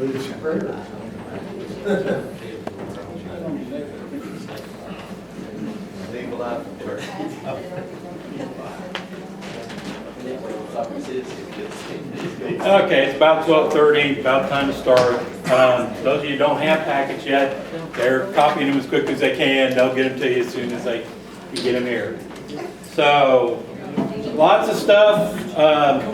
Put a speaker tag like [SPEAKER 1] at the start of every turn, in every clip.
[SPEAKER 1] Okay, it's about 12:30, about time to start. Those of you who don't have packets yet, they're copying them as quick as they can. They'll get them to you as soon as they get them here. So, lots of stuff,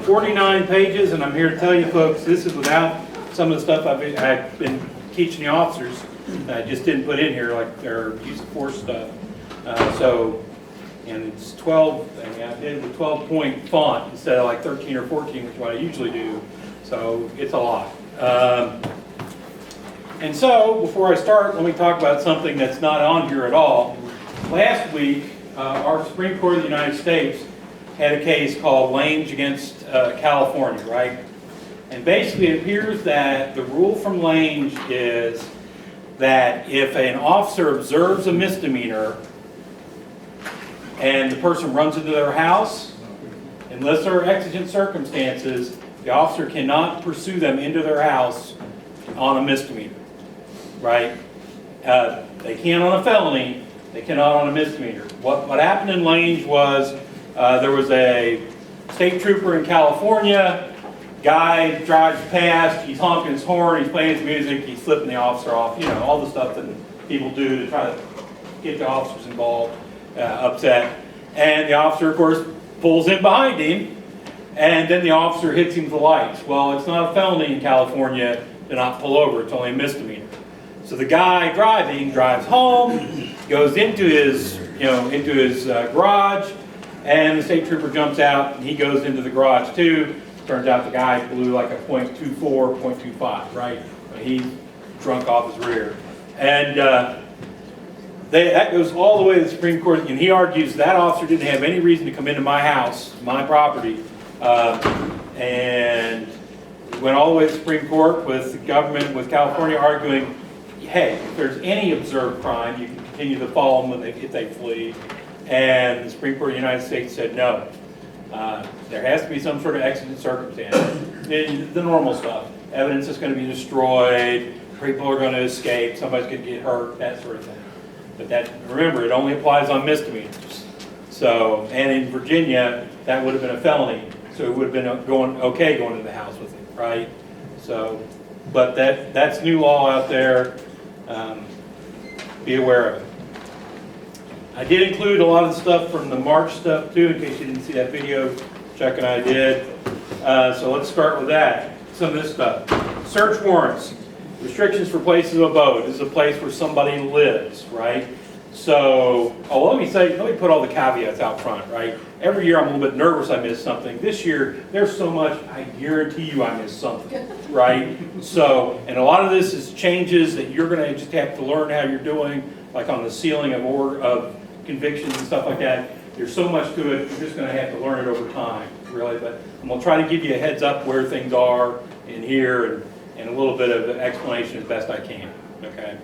[SPEAKER 1] 49 pages, and I'm here to tell you folks, this is without some of the stuff I've been teaching the officers. I just didn't put in here, like their use of force stuff. And it's 12, I did the 12-point font instead of like 13 or 14, which is what I usually do. So it's a lot. And so, before I start, let me talk about something that's not on here at all. Last week, our Supreme Court of the United States had a case called Lange against California, right? And basically it appears that the rule from Lange is that if an officer observes a misdemeanor and the person runs into their house, unless there are exigent circumstances, the officer cannot pursue them into their house on a misdemeanor, right? They can on a felony, they cannot on a misdemeanor. What happened in Lange was there was a state trooper in California, guy drives past, he's honking his horn, he's playing his music, he's flipping the officer off, you know, all the stuff that people do to try to get the officers involved, upset. And the officer, of course, pulls in behind him, and then the officer hits him with the lights. Well, it's not a felony in California to not pull over, it's only a misdemeanor. So the guy driving drives home, goes into his, garage, and the state trooper jumps out, and he goes into the garage too. Turns out the guy blew like a .24, .25, right? He's drunk off his rear. And that goes all the way to the Supreme Court, and he argues that officer didn't have any reason to come into my house, my property, and went all the way to the Supreme Court with the government, with California arguing, hey, if there's any observed crime, you can continue to follow them if they flee. And the Supreme Court of the United States said no. There has to be some sort of exigent circumstance. The normal stuff. Evidence is going to be destroyed, people are going to escape, somebody's going to get hurt, that sort of thing. But that, remember, it only applies on misdemeanors. So, and in Virginia, that would have been a felony, so it would have been going to the house with it, right? So, but that's new law out there. Be aware of it. I did include a lot of the stuff from the March stuff too, in case you didn't see that video Chuck and I did. So let's start with that. Some of this stuff. Search warrants. Restrictions for places of abode. This is a place where somebody lives, right? So, let me put all the caveats out front, right? Every year I'm a little bit nervous I missed something. This year, there's so much, I guarantee you I missed something, right? So, and a lot of this is changes that you're going to just have to learn how you're doing, like on the sealing of convictions and stuff like that. There's so much to it, you're just going to have to learn it over time, really. But I'm going to try to give you a heads up where things are in here and a little bit of an explanation as best I can, okay?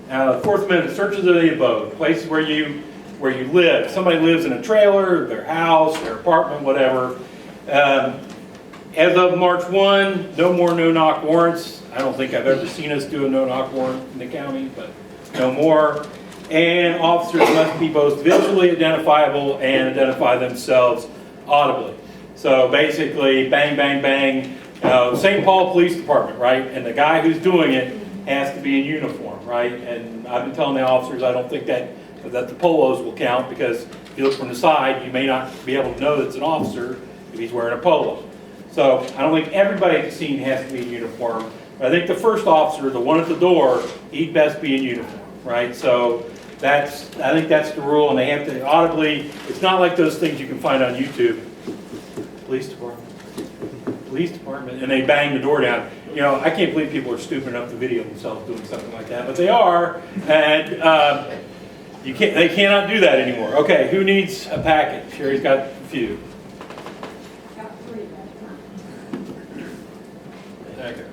[SPEAKER 1] Now, the Fourth Amendment, searches of the abode, places where you live. Somebody lives in a trailer, their house, their apartment, whatever. As of March 1, no more no-knock warrants. I don't think I've ever seen us do a no-knock warrant in the county, but no more. And officers must be both visually identifiable and identify themselves audibly. So basically, bang, bang, bang. St. Paul Police Department, right? And the guy who's doing it has to be in uniform, right? And I've been telling the officers I don't think that the polos will count, because if you look from the side, you may not be able to know that it's an officer if he's wearing a polo. So I don't think everybody at the scene has to be in uniform. But I think the first officer, the one at the door, he'd best be in uniform, right? So I think that's the rule, and they have to audibly. It's not like those things you can find on YouTube. Police department, and they bang the door down. You know, I can't believe people are stupid enough to video themselves doing something like that, but they are, and they cannot do that anymore. Okay, who needs a packet? Sherry's got a few.
[SPEAKER 2] Got 3 at a time.
[SPEAKER 1] Okay.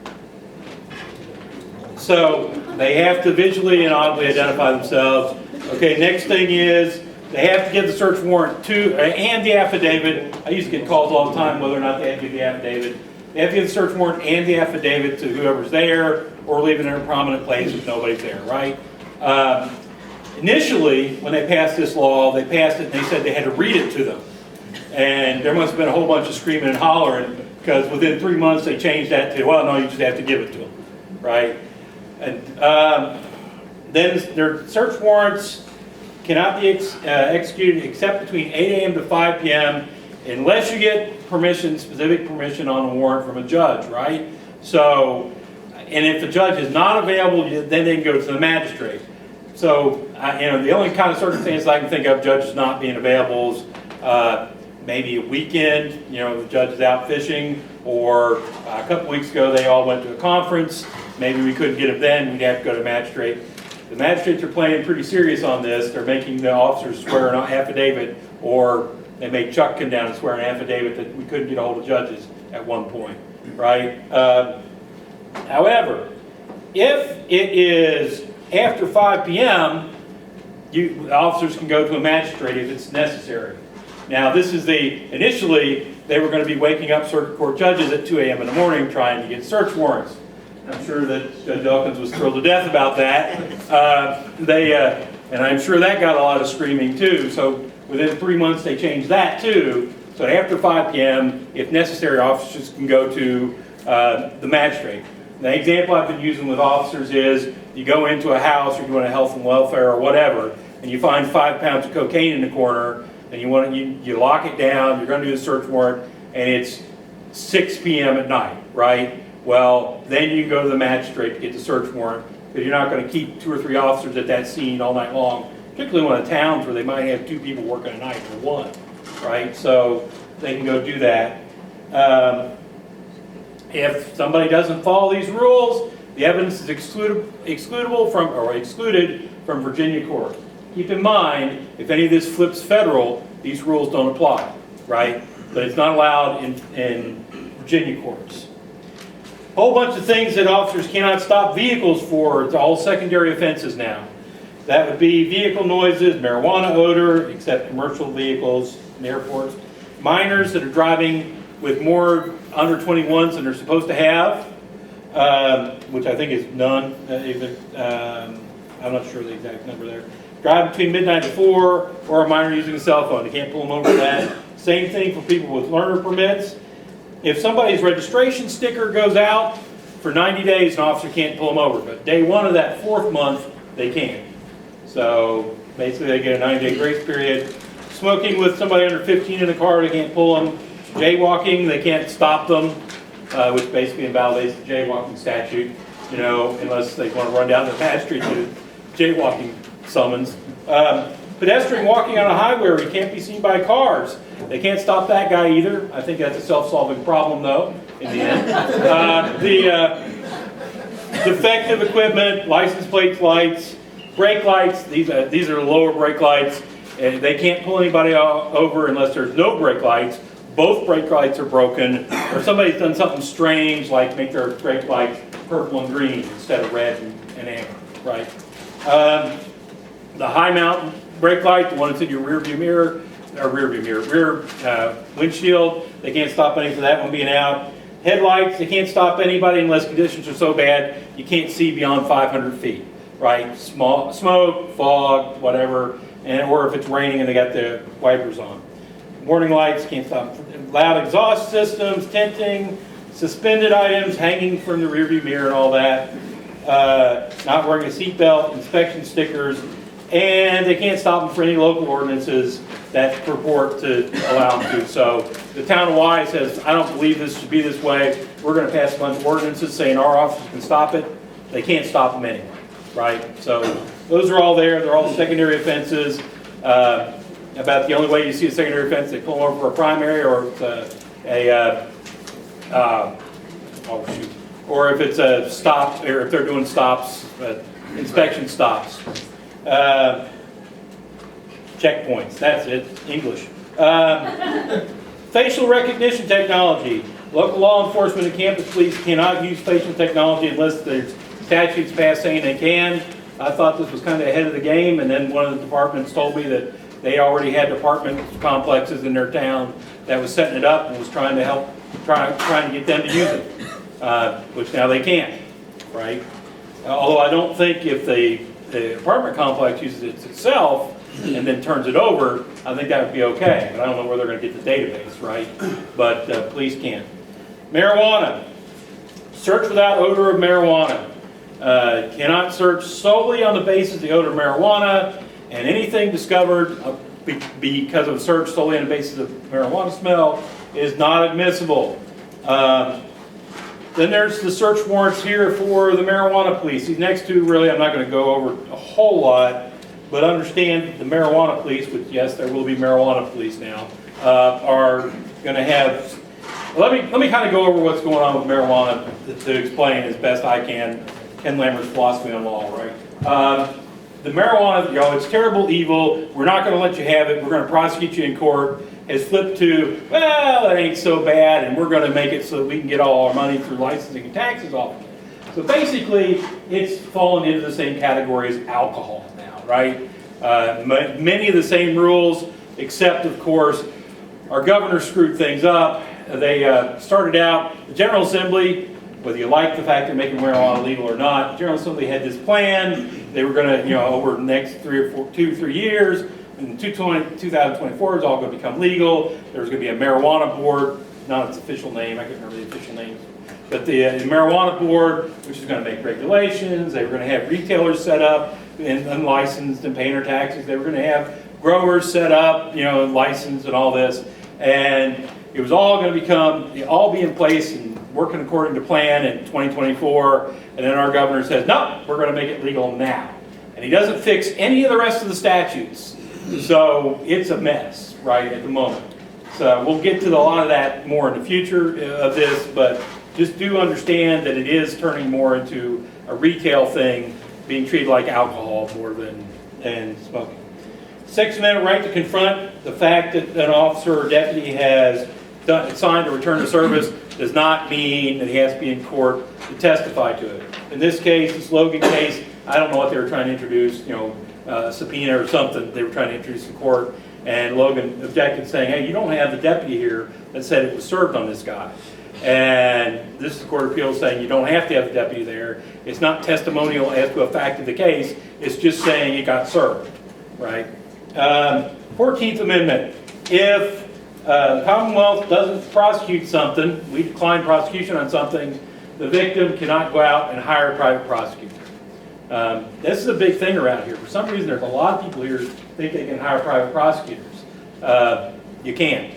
[SPEAKER 1] So they have to visually and audibly identify themselves. Okay, next thing is they have to give the search warrant to and the affidavit. I used to get calls all the time whether or not they had to give the affidavit. they have to give the search warrant and the affidavit to whoever's there, or leave it in a prominent place if nobody's there, right? Initially, when they passed this law, they passed it and they said they had to read it to them. And there must have been a whole bunch of screaming and hollering, because within 3 months they changed that to, well, no, you just have to give it to them, right? And then their search warrants cannot be executed except between 8 a.m. to 5 p.m. unless you get permission, specific permission on a warrant from a judge, right? So, and if the judge is not available, then they can go to the magistrate. So, the only kind of circumstances I can think of judges not being available is maybe a weekend, the judge is out fishing, or a couple weeks ago they all went to a conference. Maybe we couldn't get them then, we'd have to go to the magistrate. The magistrates are playing pretty serious on this. They're making the officers swear an affidavit, or they made Chuck come down and swear an affidavit that we couldn't get a hold of judges at one point, right? However, if it is after 5 p.m., the officers can go to a magistrate if it's necessary. Now, this is initially, they were going to be waking up circuit court judges at 2 a.m. in the morning trying to get search warrants. I'm sure that Judge Elkins was thrilled to death about that. And I'm sure that got a lot of screaming too. So within 3 months, they changed that too. So after 5 p.m., if necessary, officers can go to the magistrate. The example I've been using with officers is you go into a house, you're doing a health and welfare or whatever, and you find 5 pounds of cocaine in the corner, and you lock it down, you're going to do the search warrant, and it's 6 p.m. at night, right? Well, then you can go to the magistrate to get the search warrant, because you're not going to keep 2 or 3 officers at that scene all night long, particularly in one of the towns where they might have 2 people working a night or 1, right? So they can go do that. If somebody doesn't follow these rules, the evidence is excluded from Virginia court. Keep in mind, if any of this flips federal, these rules don't apply, right? But it's not allowed in Virginia courts. A whole bunch of things that officers cannot stop vehicles for. It's all secondary offenses now. That would be vehicle noises, marijuana odor, except commercial vehicles and airports. Minors that are driving with more under 21s than they're supposed to have, which I think is none. I'm not sure the exact number there. Drive between midnight and 4, or a minor using a cell phone. You can't pull them over for that. Same thing for people with learner permits. If somebody's registration sticker goes out for 90 days, an officer can't pull them over. But day 1 of that 4th month, they can. So basically they get a 90-day grace period. Smoking with somebody under 15 in the car, they can't pull them. Jaywalking, they can't stop them, which basically invalidates the jaywalking statute, unless they want to run down the magistrate to jaywalking summons. Pedestrian walking on a highway where he can't be seen by cars. They can't stop that guy either. I think that's a self-solving problem, though, in the end. Defective equipment, license plates, lights, brake lights. These are lower brake lights. And they can't pull anybody over unless there's no brake lights. Both brake lights are broken, or somebody's done something strange, like make their brake lights purple and green instead of red and amber, right? The high mount brake light, the one that's in your rear windshield, they can't stop any for that one being out. Headlights, they can't stop anybody unless conditions are so bad you can't see beyond 500 feet, right? Small smoke, fog, whatever, or if it's raining and they got the wipers on. Warning lights, can't stop. Loud exhaust systems, tinting, suspended items hanging from the rearview mirror and all that. Not wearing a seatbelt, inspection stickers, and they can't stop them for any local ordinances that purport to allow them to. So the town of Wye says, I don't believe this should be this way. We're going to pass a bunch of ordinances saying our officers can stop it. They can't stop them anyway, right? So those are all there. They're all secondary offenses. About the only way you see a secondary offense, they pull them over for a primary, or or if it's a stop, or if they're doing stops, inspection stops. Checkpoints, that's it, English. Facial recognition technology. Local law enforcement and campus police cannot use facial technology unless there's statutes passed saying they can. I thought this was kind of ahead of the game, and then one of the departments told me that they already had apartment complexes in their town that was setting it up and was trying to help trying to get them to use it, which now they can't, right? Although I don't think if the apartment complex uses it itself and then turns it over, I think that would be okay. But I don't know where they're going to get the database, right? But police can. Marijuana. Search without odor of marijuana. Cannot search solely on the basis of the odor of marijuana, and anything discovered because of a search solely on the basis of marijuana smell is not admissible. Then there's the search warrants here for the marijuana police. These next two, really, I'm not going to go over a whole lot, but understand the marijuana police, which yes, there will be marijuana police now, are going to have. Let me kind of go over what's going on with marijuana to explain as best I can Ken Lammert's philosophy on law, right? The marijuana, it's terrible evil. We're not going to let you have it. We're going to prosecute you in court. Has flipped to, well, it ain't so bad, and we're going to make it so that we can get all our money through licensing and taxes off of it. So basically, it's fallen into the same category as alcohol now, right? Many of the same rules, except, of course, our governor screwed things up. They started out, the General Assembly, whether you like the fact they're making marijuana legal or not, the General Assembly had this plan. They were going to, over the next 2 or 3 years, in 2024, it's all going to become legal. There's going to be a marijuana board, not its official name, I can't remember the official name, but the marijuana board, which is going to make regulations. They were going to have retailers set up and unlicensed and paying their taxes. They were going to have growers set up, and licensed and all this. And it was all going to all be in place and working according to plan in 2024. And then our governor says, no, we're going to make it legal now. And he doesn't fix any of the rest of the statutes. So it's a mess, right, at the moment. So we'll get to a lot of that more in the future of this, but just do understand that it is turning more into a retail thing, being treated like alcohol more than smoking. Sixth Amendment right to confront. The fact that an officer or deputy has signed a return to service does not mean that he has to be in court to testify to it. In this case, this Logan case, I don't know what they were trying to introduce, subpoena or something they were trying to introduce in court, and Logan objected saying, hey, you don't have the deputy here that said it was served on this guy. And this is the Court of Appeals saying you don't have to have the deputy there. It's not testimonial as to a fact of the case. It's just saying it got served, right? 14th Amendment. If the Commonwealth doesn't prosecute something, we decline prosecution on something, the victim cannot go out and hire a private prosecutor. This is a big thing around here. For some reason, there's a lot of people here who think they can hire private prosecutors. You can't.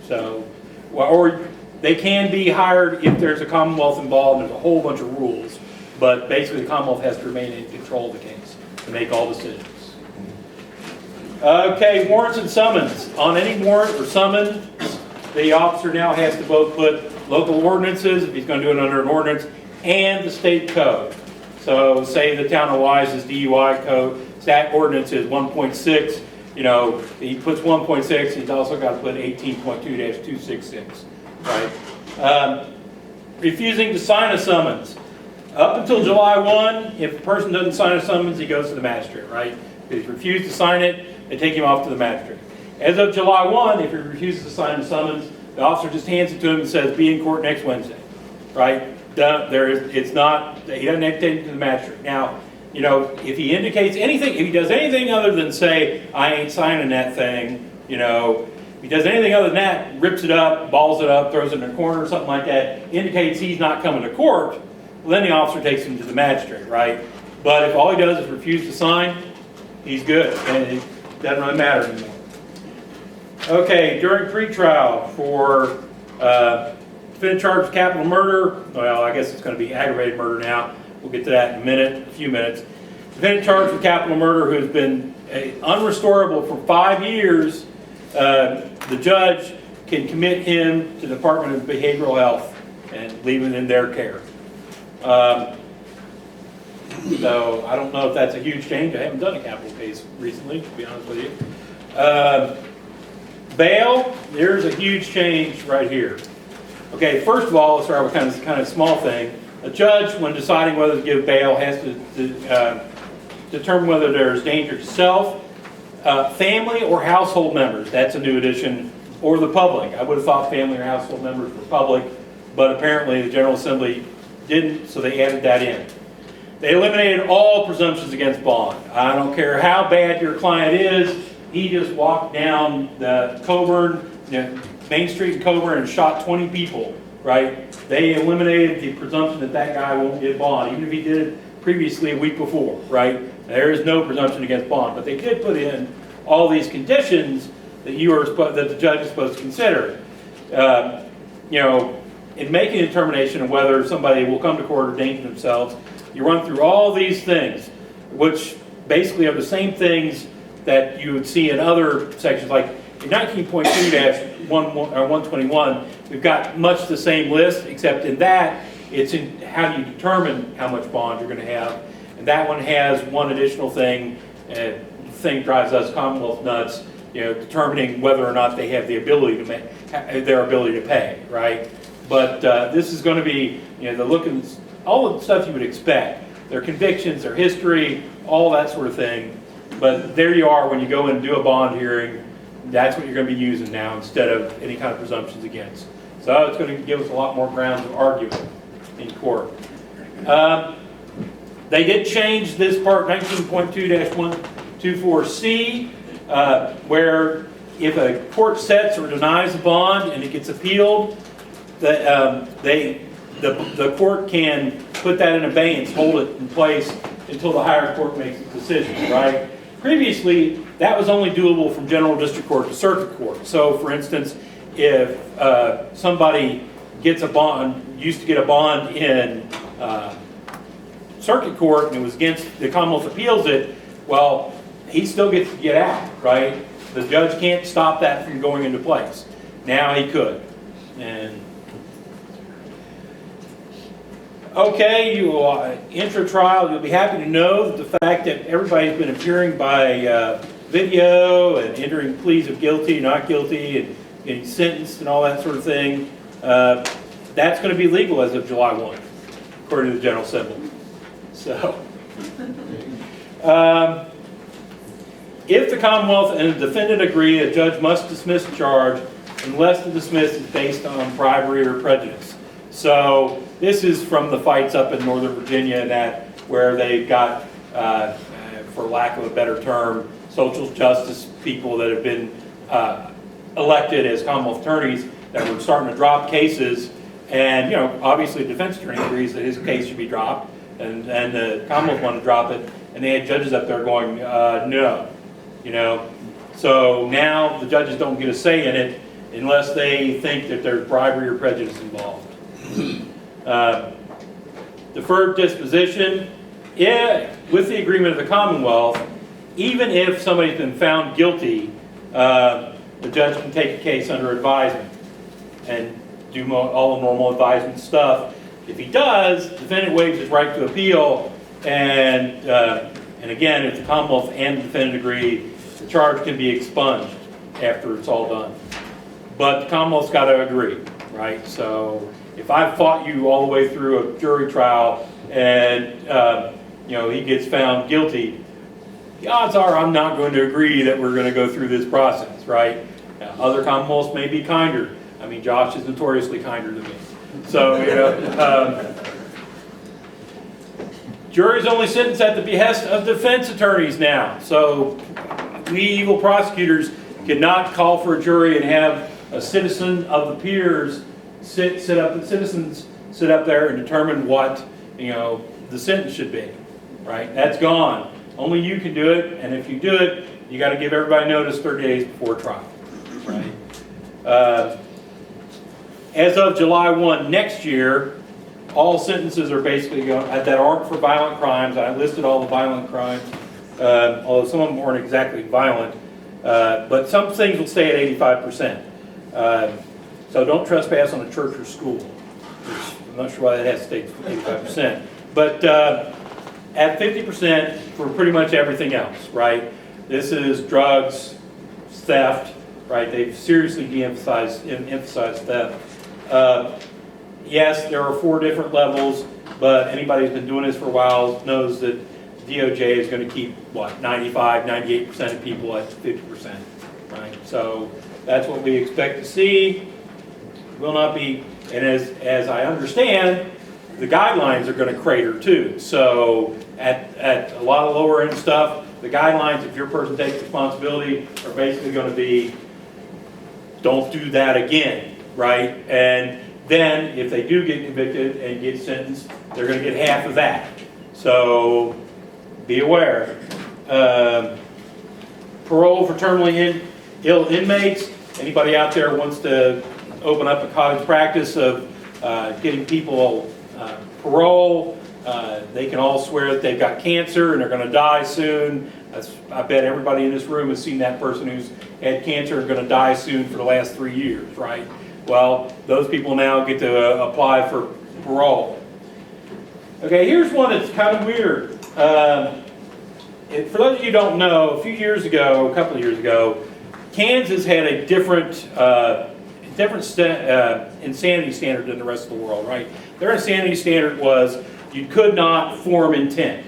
[SPEAKER 1] So, or they can be hired if there's a Commonwealth involved. There's a whole bunch of rules. But basically, the Commonwealth has to remain in control of the case to make all decisions. Okay, warrants and summons. On any warrant or summons, the officer now has to both put local ordinances, if he's going to do it under an ordinance, and the state code. So say the town of Wise's DUI code, that ordinance is 1.6, he puts 1.6, he's also got to put 18.2-266, right? Refusing to sign a summons. Up until July 1, if a person doesn't sign a summons, he goes to the magistrate, right? If he's refused to sign it, they take him off to the magistrate. As of July 1, if he refuses to sign the summons, the officer just hands it to him and says, be in court next Wednesday, right? It's not, he doesn't have to take it to the magistrate. Now, if he indicates anything, if he does anything other than say, I ain't signing that thing, if he does anything other than that, rips it up, balls it up, throws it in a corner or something like that, indicates he's not coming to court, well, then the officer takes him to the magistrate, right? But if all he does is refuse to sign, he's good, and it doesn't really matter anymore. Okay, during pretrial for defendant charged with capital murder, well, I guess it's going to be aggravated murder now. We'll get to that in a few minutes. Defendant charged with capital murder who has been unrestorable for 5 years, the judge can commit him to the Department of Behavioral Health and leave him in their care. So I don't know if that's a huge change. I haven't done a capital case recently, to be honest with you. Bail, there's a huge change right here. Okay, first of all, let's start with kind of small thing. A judge, when deciding whether to give bail, has to determine whether there's danger to self, family, or household members. That's a new addition. or the public. I would have thought family or household members were public, but apparently the General Assembly didn't, so they added that in. They eliminated all presumptions against bond. I don't care how bad your client is, he just walked down the Coburn, Main Street in Coburn and shot 20 people, right? They eliminated the presumption that that guy won't get bond, even if he did it previously a week before, right? There is no presumption against bond, but they did put in all these conditions that that the judge is supposed to consider. In making a determination of whether somebody will come to court or danger themselves, you run through all these things, which basically are the same things that you would see in other sections. Like in 19.2-121, we've got much the same list, except in that, it's in how do you determine how much bond you're going to have. And that one has one additional thing, and the thing drives us Commonwealth nuts, determining whether or not they have the ability to their ability to pay, right? But this is going to be, all the stuff you would expect, their convictions, their history, all that sort of thing. But there you are when you go in and do a bond hearing, that's what you're going to be using now instead of any kind of presumptions against. So it's going to give us a lot more grounds of argument in court. They did change this part, 19.2-124C, where if a court sets or denies a bond and it gets appealed, the court can put that in abeyance, hold it in place until the higher court makes a decision, right? Previously, that was only doable from general district court to circuit court. So, for instance, if somebody gets a bond, used to get a bond in circuit court and it was against, the Commonwealth appeals it, well, he still gets to get out, right? The judge can't stop that from going into place. Now he could. And okay, intra-trial, you'll be happy to know that the fact that everybody's been appearing by video and entering pleas of guilty, not guilty, and getting sentenced and all that sort of thing, that's going to be legal as of July 1, according to the General Assembly. So, if the Commonwealth and the defendant agree, a judge must dismiss the charge unless the dismiss is based on bribery or prejudice. So, this is from the fights up in Northern Virginia where they got, for lack of a better term, social justice people that have been elected as Commonwealth attorneys that were starting to drop cases. And, obviously the defense attorney agrees that his case should be dropped, and the Commonwealth wanted to drop it, and they had judges up there going, no, So now the judges don't get a say in it unless they think that there's bribery or prejudice involved. Deferred disposition, with the agreement of the Commonwealth, even if somebody's been found guilty, the judge can take a case under advisement and do all the normal advisement stuff. If he does, the defendant waives his right to appeal, and again, if the Commonwealth and the defendant agree, the charge can be expunged after it's all done. But the Commonwealth's got to agree, right? So if I've fought you all the way through a jury trial and he gets found guilty, the odds are I'm not going to agree that we're going to go through this process, right? Now, other Commonwealths may be kinder. I mean, Josh is notoriously kinder than me. So, juries only sentence at the behest of defense attorneys now. So we evil prosecutors cannot call for a jury and have a citizen of the peers sit up there and determine what the sentence should be. Right? That's gone. Only you can do it, and if you do it, you got to give everybody notice 30 days before trial. Right? As of July 1 next year, all sentences are basically going that aren't for violent crimes. I listed all the violent crimes, although some of them weren't exactly violent. But some things will stay at 85%. So don't trespass on a church or school, which I'm not sure why that has to stay at 85%. But at 50% for pretty much everything else, right? This is drugs, theft, right? They've seriously de-emphasized theft. Yes, there are 4 different levels, but anybody who's been doing this for a while knows that DOJ is going to keep, 95, 98% of people at 50%, right? So That's what we expect to see. Will not be, and as I understand, the guidelines are going to crater too. So at a lot of lower end stuff, the guidelines, if your person takes responsibility, are basically going to be, don't do that again, right? And then if they do get convicted and get sentenced, they're going to get half of that. So be aware. Parole for terminally ill inmates. Anybody out there wants to open up a cottage practice of getting people parole, they can all swear that they've got cancer and they're going to die soon. I bet everybody in this room has seen that person who's had cancer and going to die soon for the last 3 years, right? Well, those people now get to apply for parole. Okay, here's one that's kind of weird. For those of you who don't know, a couple of years ago, Kansas had a different insanity standard than the rest of the world, right? Their insanity standard was you could not form intent,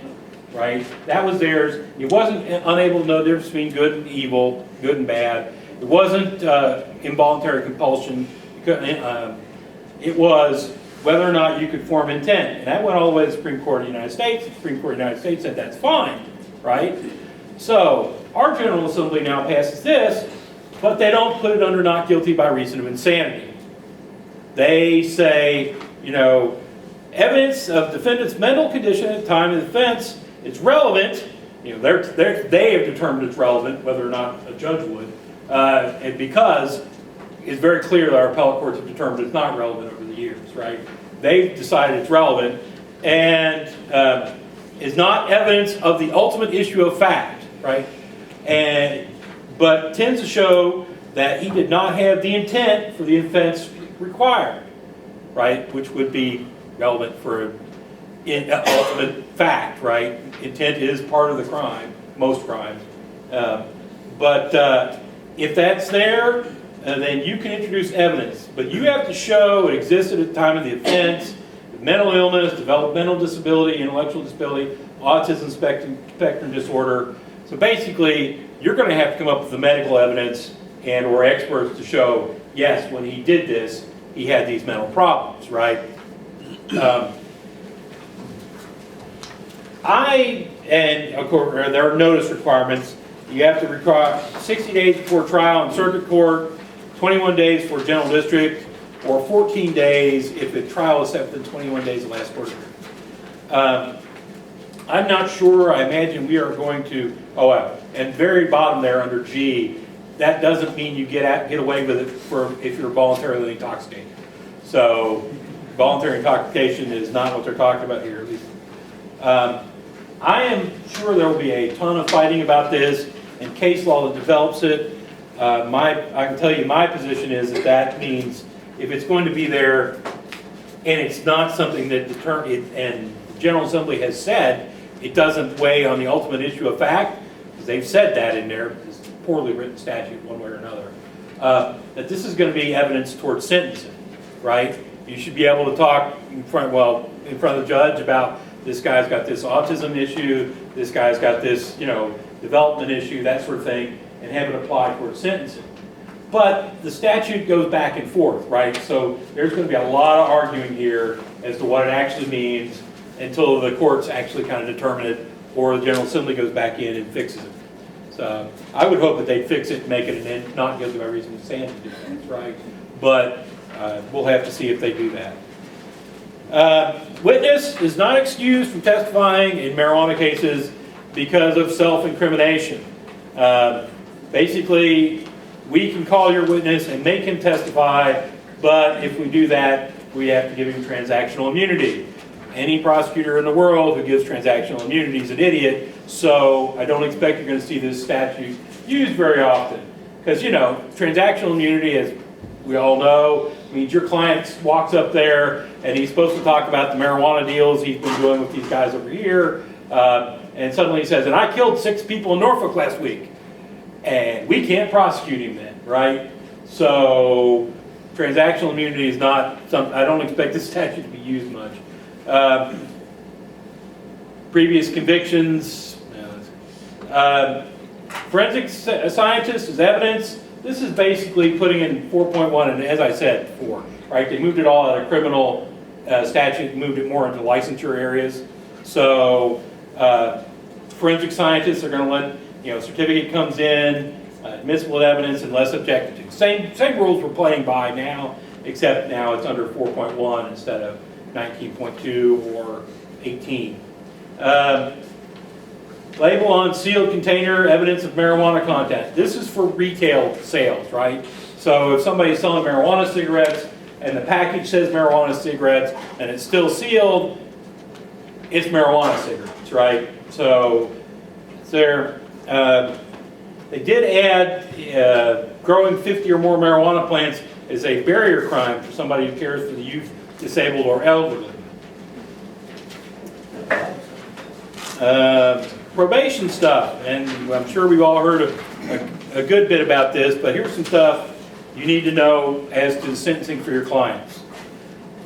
[SPEAKER 1] right? That was theirs. It wasn't unable to know the difference between good and evil, good and bad. It wasn't involuntary compulsion. It was whether or not you could form intent. And that went all the way to the Supreme Court of the United States. The Supreme Court of the United States said that's fine, right? So our General Assembly now passes this, but they don't put it under not guilty by reason of insanity. They say, evidence of defendant's mental condition at the time of the offense is relevant. They have determined it's relevant, whether or not a judge would, and because it's very clear that our appellate courts have determined it's not relevant over the years, right? They've decided it's relevant and is not evidence of the ultimate issue of fact, right? But tends to show that he did not have the intent for the offense required, right? Which would be relevant for an ultimate fact, right? Intent is part of the crime, most crimes. But if that's there, then you can introduce evidence. But you have to show it existed at the time of the offense, mental illness, developmental disability, intellectual disability, autism spectrum disorder. So basically, you're going to have to come up with the medical evidence and or experts to show, yes, when he did this, he had these mental problems, right? And of course, there are notice requirements. You have to require 60 days before trial in circuit court, 21 days for general district, or 14 days if the trial is set within 21 days of last court hearing. I'm not sure. I imagine we are going to, and very bottom there under G, that doesn't mean you get away with it if you're voluntarily intoxicated. So voluntary intoxication is not what they're talking about here, at least. I am sure there will be a ton of fighting about this and case law that develops it. I can tell you my position is that means if it's going to be there and it's not something that and the General Assembly has said it doesn't weigh on the ultimate issue of fact, because they've said that in there, this poorly written statute one way or another, that this is going to be evidence towards sentencing, right? You should be able to talk in front of the judge about this guy's got this autism issue, this guy's got this, development issue, that sort of thing, and have it applied towards sentencing. But the statute goes back and forth, right? So there's going to be a lot of arguing here as to what it actually means until the courts actually kind of determine it, or the General Assembly goes back in and fixes it. So I would hope that they'd fix it and make it an not guilty by reason of insanity defense, right? But we'll have to see if they do that. Witness is not excused from testifying in marijuana cases because of self-incrimination. Basically, we can call your witness and make him testify, but if we do that, we have to give him transactional immunity. Any prosecutor in the world who gives transactional immunity is an idiot, so I don't expect you're going to see this statute used very often. Because, transactional immunity, as we all know, means your client walks up there and he's supposed to talk about the marijuana deals he's been doing with these guys over here, and suddenly he says, and I killed 6 people in Norfolk last week. And we can't prosecute him then, right? So transactional immunity is not something, I don't expect this statute to be used much. Previous convictions, forensic scientist is evidence. This is basically putting in 4.1, and as I said before, right, they moved it all out of criminal statute, moved it more into licensure areas. So forensic scientists are going to let, certificate comes in, admissible evidence unless objected to. Same rules we're playing by now, except now it's under 4.1 instead of 19.2 or 18. Label on sealed container, evidence of marijuana content. This is for retail sales, right? So if somebody's selling marijuana cigarettes and the package says marijuana cigarettes and it's still sealed, it's marijuana cigarettes, right? So it's there. They did add growing 50 or more marijuana plants is a barrier crime for somebody who cares for the youth, disabled, or elderly. Probation stuff, and I'm sure we've all heard a good bit about this, but here's some stuff you need to know as to the sentencing for your clients.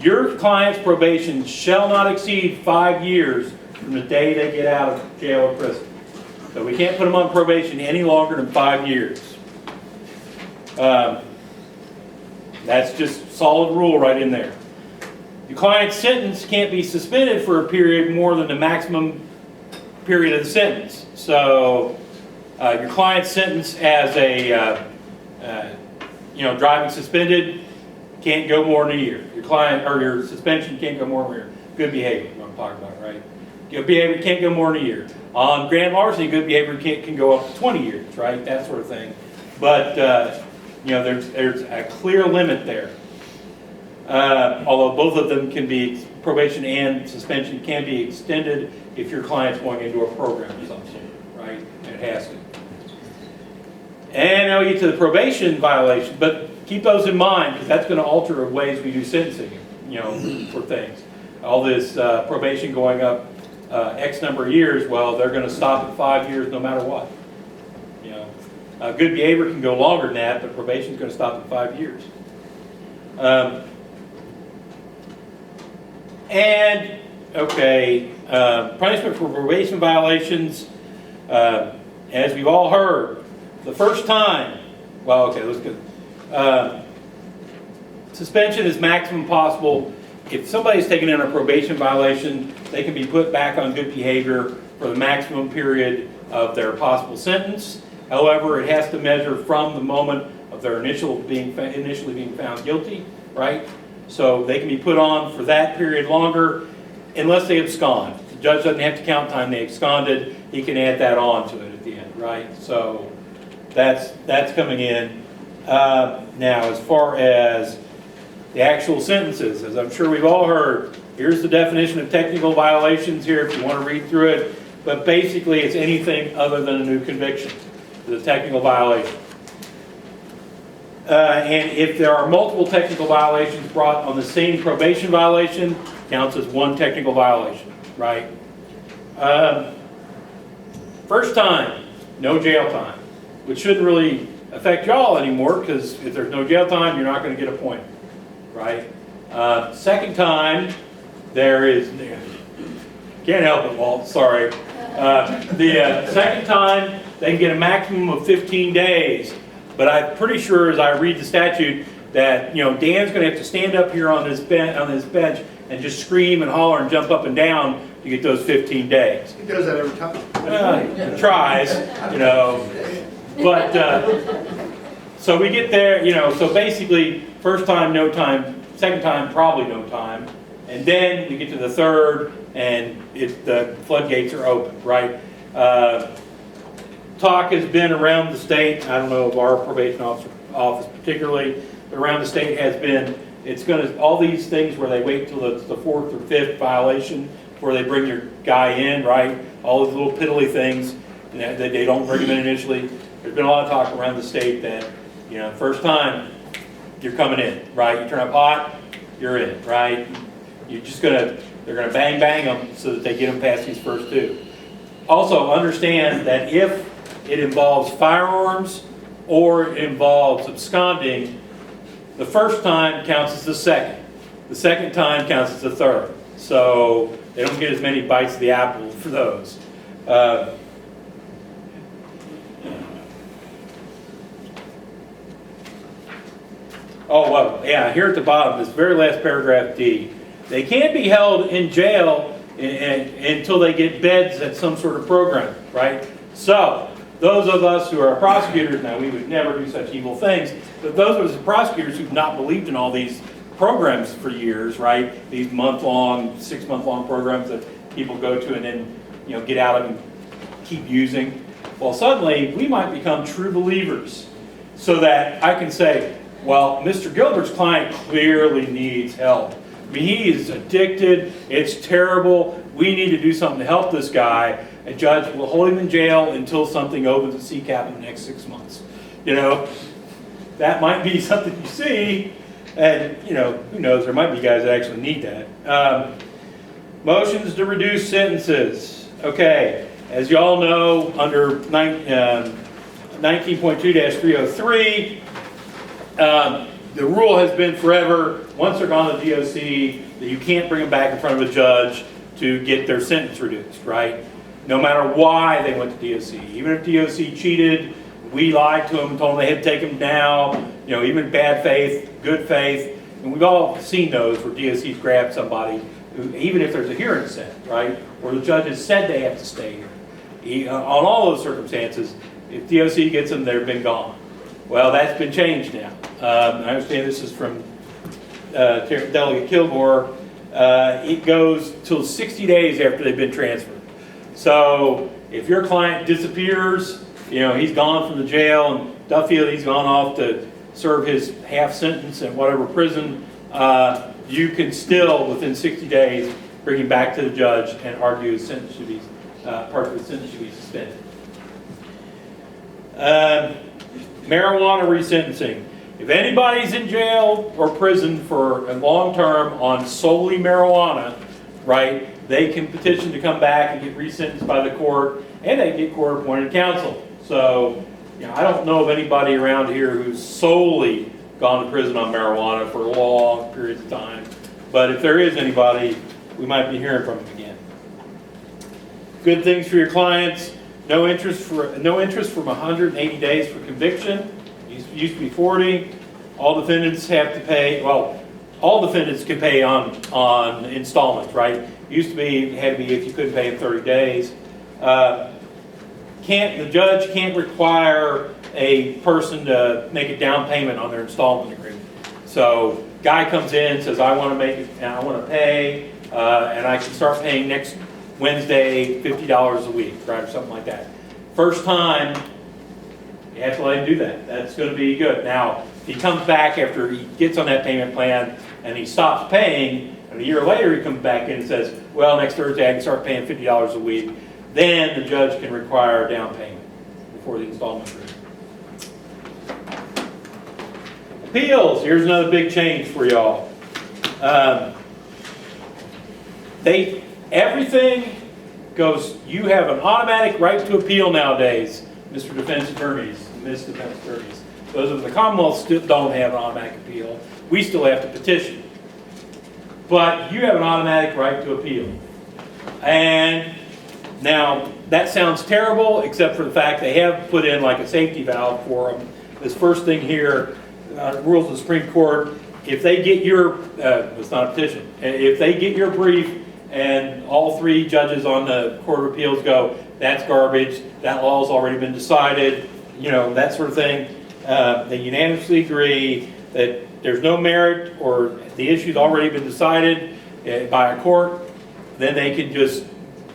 [SPEAKER 1] Your client's probation shall not exceed 5 years from the day they get out of jail or prison. So we can't put them on probation any longer than 5 years. That's just solid rule right in there. Your client's sentence can't be suspended for a period more than the maximum period of the sentence. So your client's sentence as a driving suspended can't go more than a year. Your client or your suspension can't go more than a year. Good behavior, what I'm talking about, right? Good behavior can't go more than a year. On grand larceny, good behavior can go up to 20 years, right? That sort of thing. But there's a clear limit there. Although both of them can be, probation and suspension can be extended if your client's going into a program of some sort, right? It has to. And now we get to the probation violation, but keep those in mind because that's going to alter the ways we do sentencing, for things. All this probation going up X number of years, well, they're going to stop at 5 years no matter what. Good behavior can go longer than that, but probation is going to stop at 5 years. Punishment for probation violations, as we've all heard, the first time, let's go. Suspension is maximum possible. If somebody's taken in a probation violation, they can be put back on good behavior for the maximum period of their possible sentence. However, it has to measure from the moment of their initially being found guilty, right? So they can be put on for that period longer unless they abscond. The judge doesn't have to count time they absconded. He can add that on to it at the end, right? So that's coming in. Now, as far as the actual sentences, as I'm sure we've all heard, here's the definition of technical violations here if you want to read through it. But basically, it's anything other than a new conviction. The technical violation. And if there are multiple technical violations brought on the same probation violation, counts as one technical violation, right? First time, no jail time, which shouldn't really affect y'all anymore because if there's no jail time, you're not going to get a point, right? Second time, there is, can't help it, Walt, sorry. The second time, they can get a maximum of 15 days. But I'm pretty sure, as I read the statute, that Dan's going to have to stand up here on this bench and just scream and holler and jump up and down to get those 15 days.
[SPEAKER 3] He does that every time.
[SPEAKER 1] He tries, But so we get there, So basically, first time no time, second time probably no time, and then we get to the third, and the floodgates are open, right? Talk has been around the state, I don't know of our probation office particularly, but around the state has been, it's going to, all these things where they wait till it's the fourth or fifth violation before they bring your guy in, right? All those little piddly things that they don't bring him in initially. There's been a lot of talk around the state that, first time you're coming in, right? You turn up hot, you're in, right? They're going to bang them so that they get them past these first two. Also, understand that if it involves firearms or it involves absconding, the first time counts as the second. The second time counts as the third. So they don't get as many bites of the apple for those. Oh, well, yeah, here at the bottom, this very last paragraph D. They can't be held in jail until they get beds at some sort of program, right? So, those of us who are prosecutors, now we would never do such evil things, but those of us prosecutors who've not believed in all these programs for years, right? These month-long, 6-month-long programs that people go to and then, get out of and keep using. Well, suddenly, we might become true believers so that I can say, well, Mr. Gilbert's client clearly needs help. I mean, he is addicted. It's terrible. We need to do something to help this guy. A judge will hold him in jail until something opens at CCAP in the next 6 months. That might be something you see, and who knows? There might be guys that actually need that. Motions to reduce sentences. Okay, as you all know, under 19.2-303. The rule has been forever, once they're gone to DOC, that you can't bring them back in front of a judge to get their sentence reduced, right? No matter why they went to DOC. Even if DOC cheated, we lied to them, told them they had to take them down, even bad faith, good faith. And we've all seen those where DOC's grabbed somebody, who, even if there's a hearing set, right? Or the judge has said they have to stay here. On all those circumstances, if DOC gets them, they've been gone. Well, that's been changed now. I understand this is from Delegate Kilgore. It goes till 60 days after they've been transferred. So if your client disappears, he's gone from the jail and Duffield, he's gone off to serve his half sentence in whatever prison, you can still, within 60 days, bring him back to the judge and argue his sentence should be, part of the sentence should be suspended. Marijuana resentencing. If anybody's in jail or prison for a long term on solely marijuana, right, they can petition to come back and get resentenced by the court, and they get court-appointed counsel. So, I don't know of anybody around here who's solely gone to prison on marijuana for long periods of time. But if there is anybody, we might be hearing from them again. Good things for your clients. No interest from 180 days for conviction. Used to be 40. All defendants have to pay. Well, all defendants can pay on installments, right? Used to be had to be if you couldn't pay in 30 days. The judge can't require a person to make a down payment on their installment agreement. So, guy comes in, says, "I want to make it, and I want to pay, and I can start paying next Wednesday, $50 a week, right, or something like that." First time, you have to let him do that. That's going to be good. Now, if he comes back after he gets on that payment plan and he stops paying, and a year later he comes back in and says, "Well, next Thursday I can start paying $50 a week," then the judge can require a down payment before the installment agreement. Appeals. Here's another big change for y'all. Everything goes, you have an automatic right to appeal nowadays, Mr. Defense Attorneys, Ms. Defense Attorneys. Those of the Commonwealth still don't have an automatic appeal. We still have to petition. But you have an automatic right to appeal. And now, that sounds terrible, except for the fact they have put in like a safety valve for them. This first thing here, rules of the Supreme Court, if they get your, it's not a petition, if they get your brief and all three judges on the Court of Appeals go, "That's garbage, that law's already been decided," that sort of thing, they unanimously agree that there's no merit or the issue's already been decided by a court, then they can just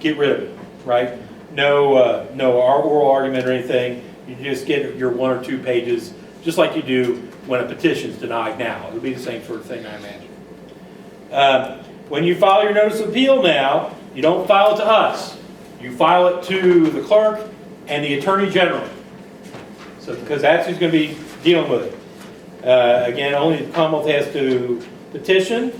[SPEAKER 1] get rid of it, right? No oral argument or anything. You just get your 1 or 2 pages, just like you do when a petition's denied now. It'll be the same sort of thing, I imagine. When you file your notice of appeal now, you don't file it to us. You file it to the clerk and the Attorney General. So, because that's who's going to be dealing with it. Again, only the Commonwealth has to petition.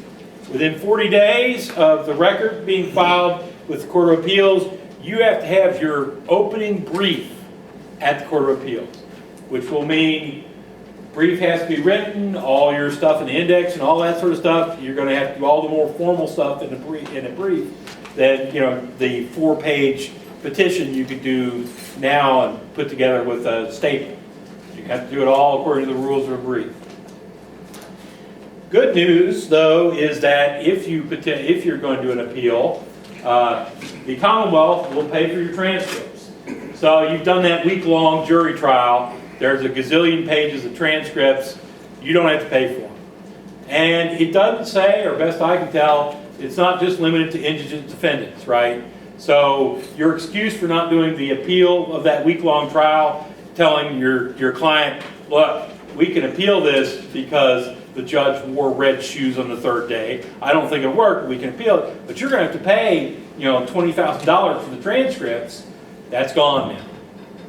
[SPEAKER 1] Within 40 days of the record being filed with the Court of Appeals, you have to have your opening brief at the Court of Appeals, which will mean brief has to be written, all your stuff in the index and all that sort of stuff. You're going to have to do all the more formal stuff in a brief than the 4-page petition you could do now and put together with a statement. You have to do it all according to the rules of a brief. Good news, though, is that if you're going to do an appeal, the Commonwealth will pay for your transcripts. So you've done that week-long jury trial. There's a gazillion pages of transcripts. You don't have to pay for them. And it doesn't say, or best I can tell, it's not just limited to indigent defendants, right? So your excuse for not doing the appeal of that week-long trial, telling your client, look, we can appeal this because the judge wore red shoes on the third day. I don't think it'll work, we can appeal it. But you're going to have to pay, $20,000 for the transcripts. That's gone now.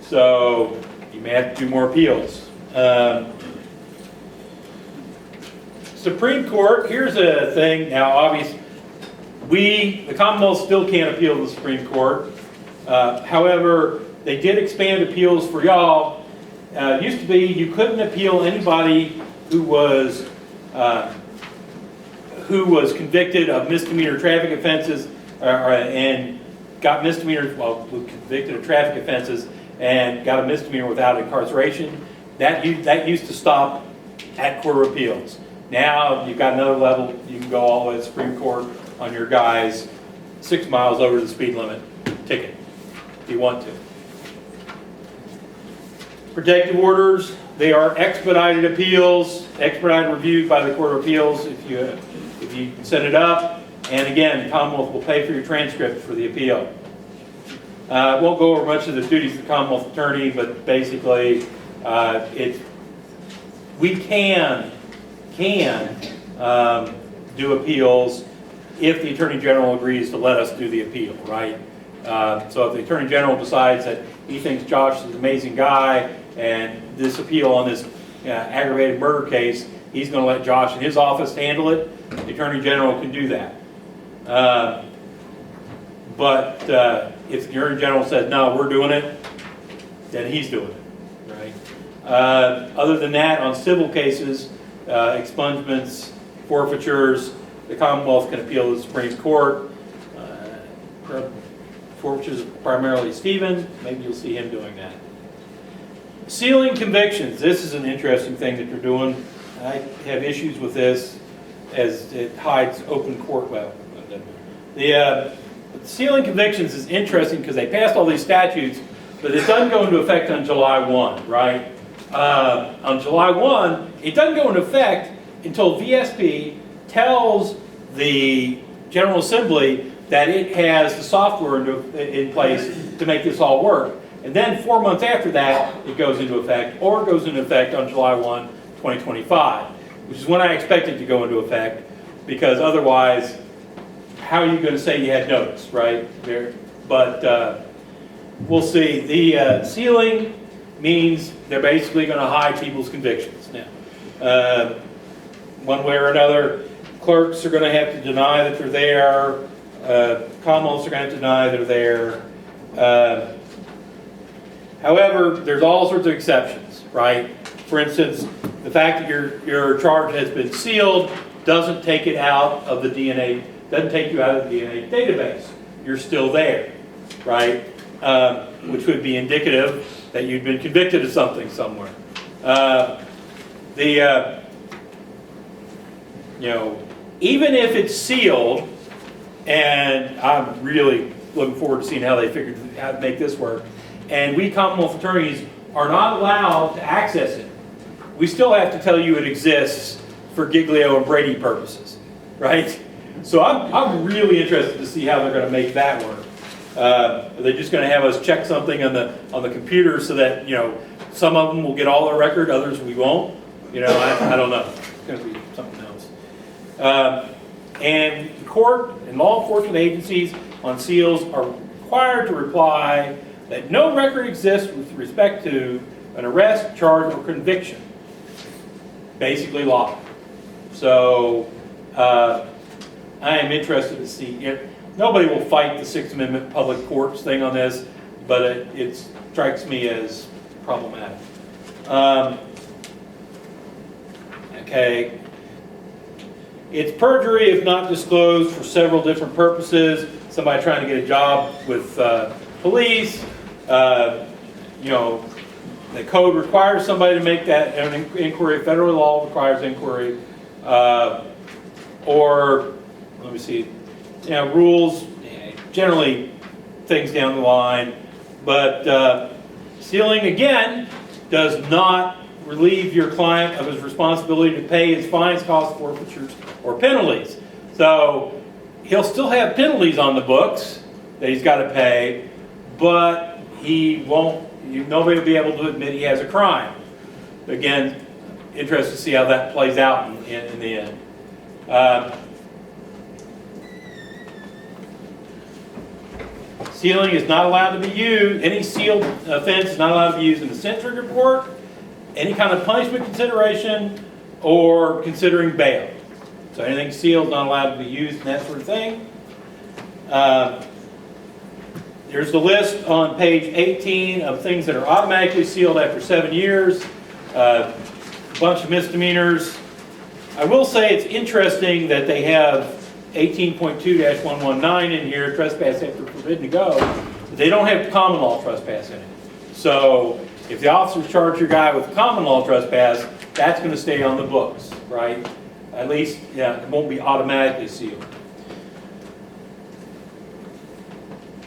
[SPEAKER 1] So you may have to do more appeals. Supreme Court, here's a thing. Now, obviously, the Commonwealth still can't appeal to the Supreme Court. However, they did expand appeals for y'all. It used to be you couldn't appeal anybody who was convicted of misdemeanor traffic offenses and got convicted of traffic offenses and got a misdemeanor without incarceration. That used to stop at Court of Appeals. Now you've got another level. You can go all the way to the Supreme Court on your guys 6 miles over the speed limit ticket if you want to. Protective orders, they are expedited appeals, expedited review by the Court of Appeals if you set it up. And again, the Commonwealth will pay for your transcript for the appeal. I won't go over much of the duties of the Commonwealth Attorney, but basically we can do appeals if the Attorney General agrees to let us do the appeal, right? So if the Attorney General decides that he thinks Josh is an amazing guy and this appeal on this aggravated murder case, he's going to let Josh in his office handle it, the Attorney General can do that. But if the Attorney General says, no, we're doing it, then he's doing it, right? Other than that, on civil cases, expungements, forfeitures, the Commonwealth can appeal to the Supreme Court. Forfeitures are primarily Stephen. Maybe you'll see him doing that. Sealing convictions. This is an interesting thing that they're doing. I have issues with this as it hides open court. Well, the sealing convictions is interesting because they passed all these statutes, but it doesn't go into effect on July 1, right? On July 1, it doesn't go into effect until VSP tells the General Assembly that it has the software in place to make this all work. And then 4 months after that, it goes into effect, or it goes into effect on July 1, 2025, which is when I expect it to go into effect, because otherwise, how are you going to say you had notice, right? But we'll see. The sealing means they're basically going to hide people's convictions now. One way or another, clerks are going to have to deny that they're there. Commonwealths are going to deny they're there. However, there's all sorts of exceptions, right? For instance, the fact that your charge has been sealed doesn't take it out of the DNA, doesn't take you out of the DNA database. You're still there, right? Which would be indicative that you'd been convicted of something somewhere. Even if it's sealed, and I'm really looking forward to seeing how they figured out to make this work, and we Commonwealth attorneys are not allowed to access it, we still have to tell you it exists for Giglio and Brady purposes, right? So I'm really interested to see how they're going to make that work. Are they just going to have us check something on the computer so that some of them will get all their record, others we won't? I don't know. It's going to be something else. And the court and law enforcement agencies on seals are required to reply that no record exists with respect to an arrest, charge, or conviction. Basically law. So I am interested to see. Nobody will fight the Sixth Amendment public courts thing on this, but it strikes me as problematic. Okay. It's perjury if not disclosed for several different purposes. Somebody trying to get a job with police. The code requires somebody to make that an inquiry. Federal law requires inquiry. or, let me see, rules, generally things down the line. But sealing, again, does not relieve your client of his responsibility to pay his fines, costs, forfeitures, or penalties. So he'll still have penalties on the books that he's got to pay, but he won't, nobody will be able to admit he has a crime. Again, interested to see how that plays out in the end. Sealing is not allowed to be used, any sealed offense is not allowed to be used in the sentencing report, any kind of punishment consideration, or considering bail. So anything sealed is not allowed to be used and that sort of thing. There's the list on page 18 of things that are automatically sealed after 7 years. A bunch of misdemeanors. I will say it's interesting that they have 18.2-119 in here, trespass after forbidden to go. But they don't have common law trespass in it. So if the officers charge your guy with common law trespass, that's going to stay on the books, right? At least, yeah, it won't be automatically sealed.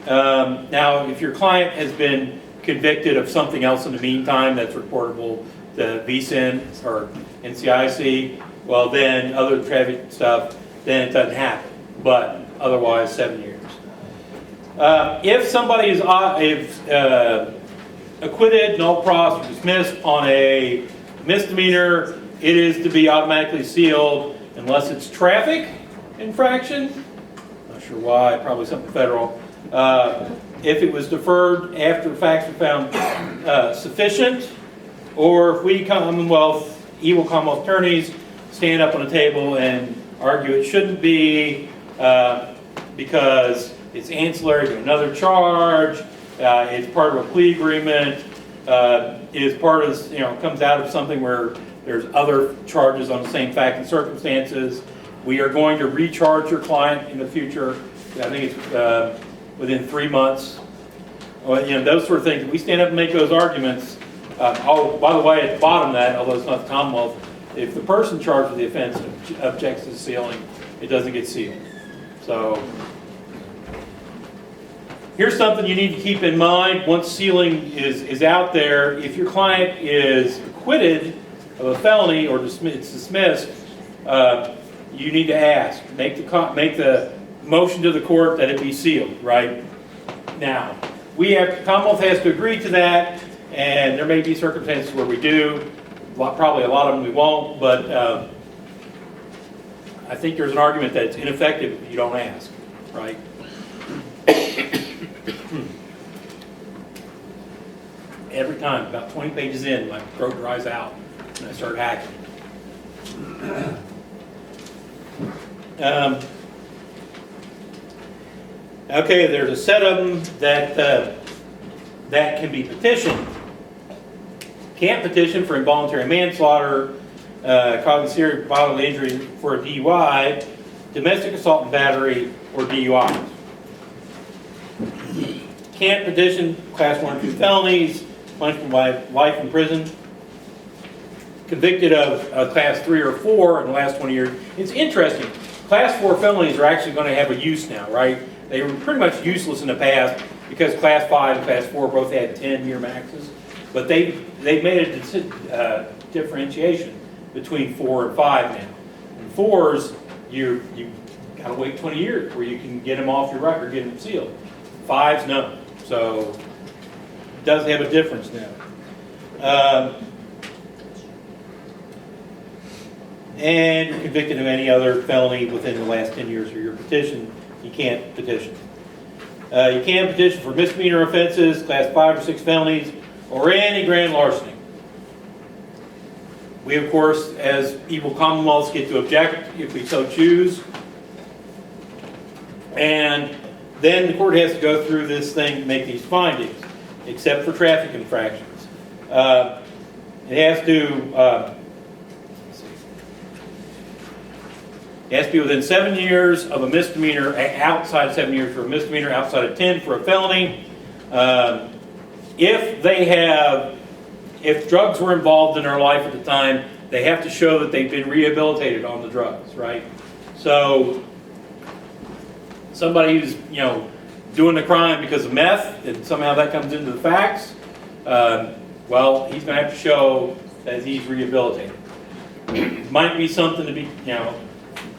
[SPEAKER 1] Now, if your client has been convicted of something else in the meantime that's reportable to VSIN or NCIC, well then, other traffic stuff, then it doesn't happen. But otherwise, 7 years. If somebody is acquitted, null pros, or dismissed on a misdemeanor, it is to be automatically sealed unless it's traffic infraction. Not sure why, probably something federal. If it was deferred after the facts were found sufficient, or if we Commonwealth, evil Commonwealth attorneys, stand up on a table and argue it shouldn't be because it's ancillary to another charge, it's part of a plea agreement, is part of, comes out of something where there's other charges on the same fact and circumstances. We are going to recharge your client in the future. I think it's within 3 months. Well, those sort of things. We stand up and make those arguments. Oh, by the way, at the bottom of that, although it's not the Commonwealth, if the person charged with the offense objects to sealing, it doesn't get sealed. So here's something you need to keep in mind once sealing is out there. If your client is acquitted of a felony or it's dismissed, you need to ask. Make the motion to the court that it be sealed, right? Now, Commonwealth has to agree to that, and there may be circumstances where we do. Probably a lot of them we won't, but I think there's an argument that it's ineffective if you don't ask, right? Every time, about 20 pages in, my throat dries out and I start hacking. Okay, there's a set of them that can be petitioned. Can't petition for involuntary manslaughter, causing serious bodily injury for a DUI, domestic assault and battery, or DUI. Can't petition class 1 or 2 felonies, punishment by life in prison. Convicted of class 3 or 4 in the last 20 years. It's interesting. Class 4 felonies are actually going to have a use now, right? They were pretty much useless in the past because class 5 and class 4 both had 10-year maxes. But they made a differentiation between 4 and 5 now. In 4s, you got to wait 20 years where you can get them off your record, get them sealed. 5s, no. So it does have a difference now. And you're convicted of any other felony within the last 10 years of your petition, you can't petition. You can petition for misdemeanor offenses, class 5 or 6 felonies, or any grand larceny. We, of course, as evil commonwealths, get to object if we so choose. And then the court has to go through this thing to make these findings, except for traffic infractions. It has to be within 7 years of a misdemeanor, outside 7 years for a misdemeanor, outside of 10 for a felony. If drugs were involved in their life at the time, they have to show that they've been rehabilitated on the drugs, right? So somebody who's, doing the crime because of meth, and somehow that comes into the facts, well, he's going to have to show that he's rehabilitated. Might be something to be,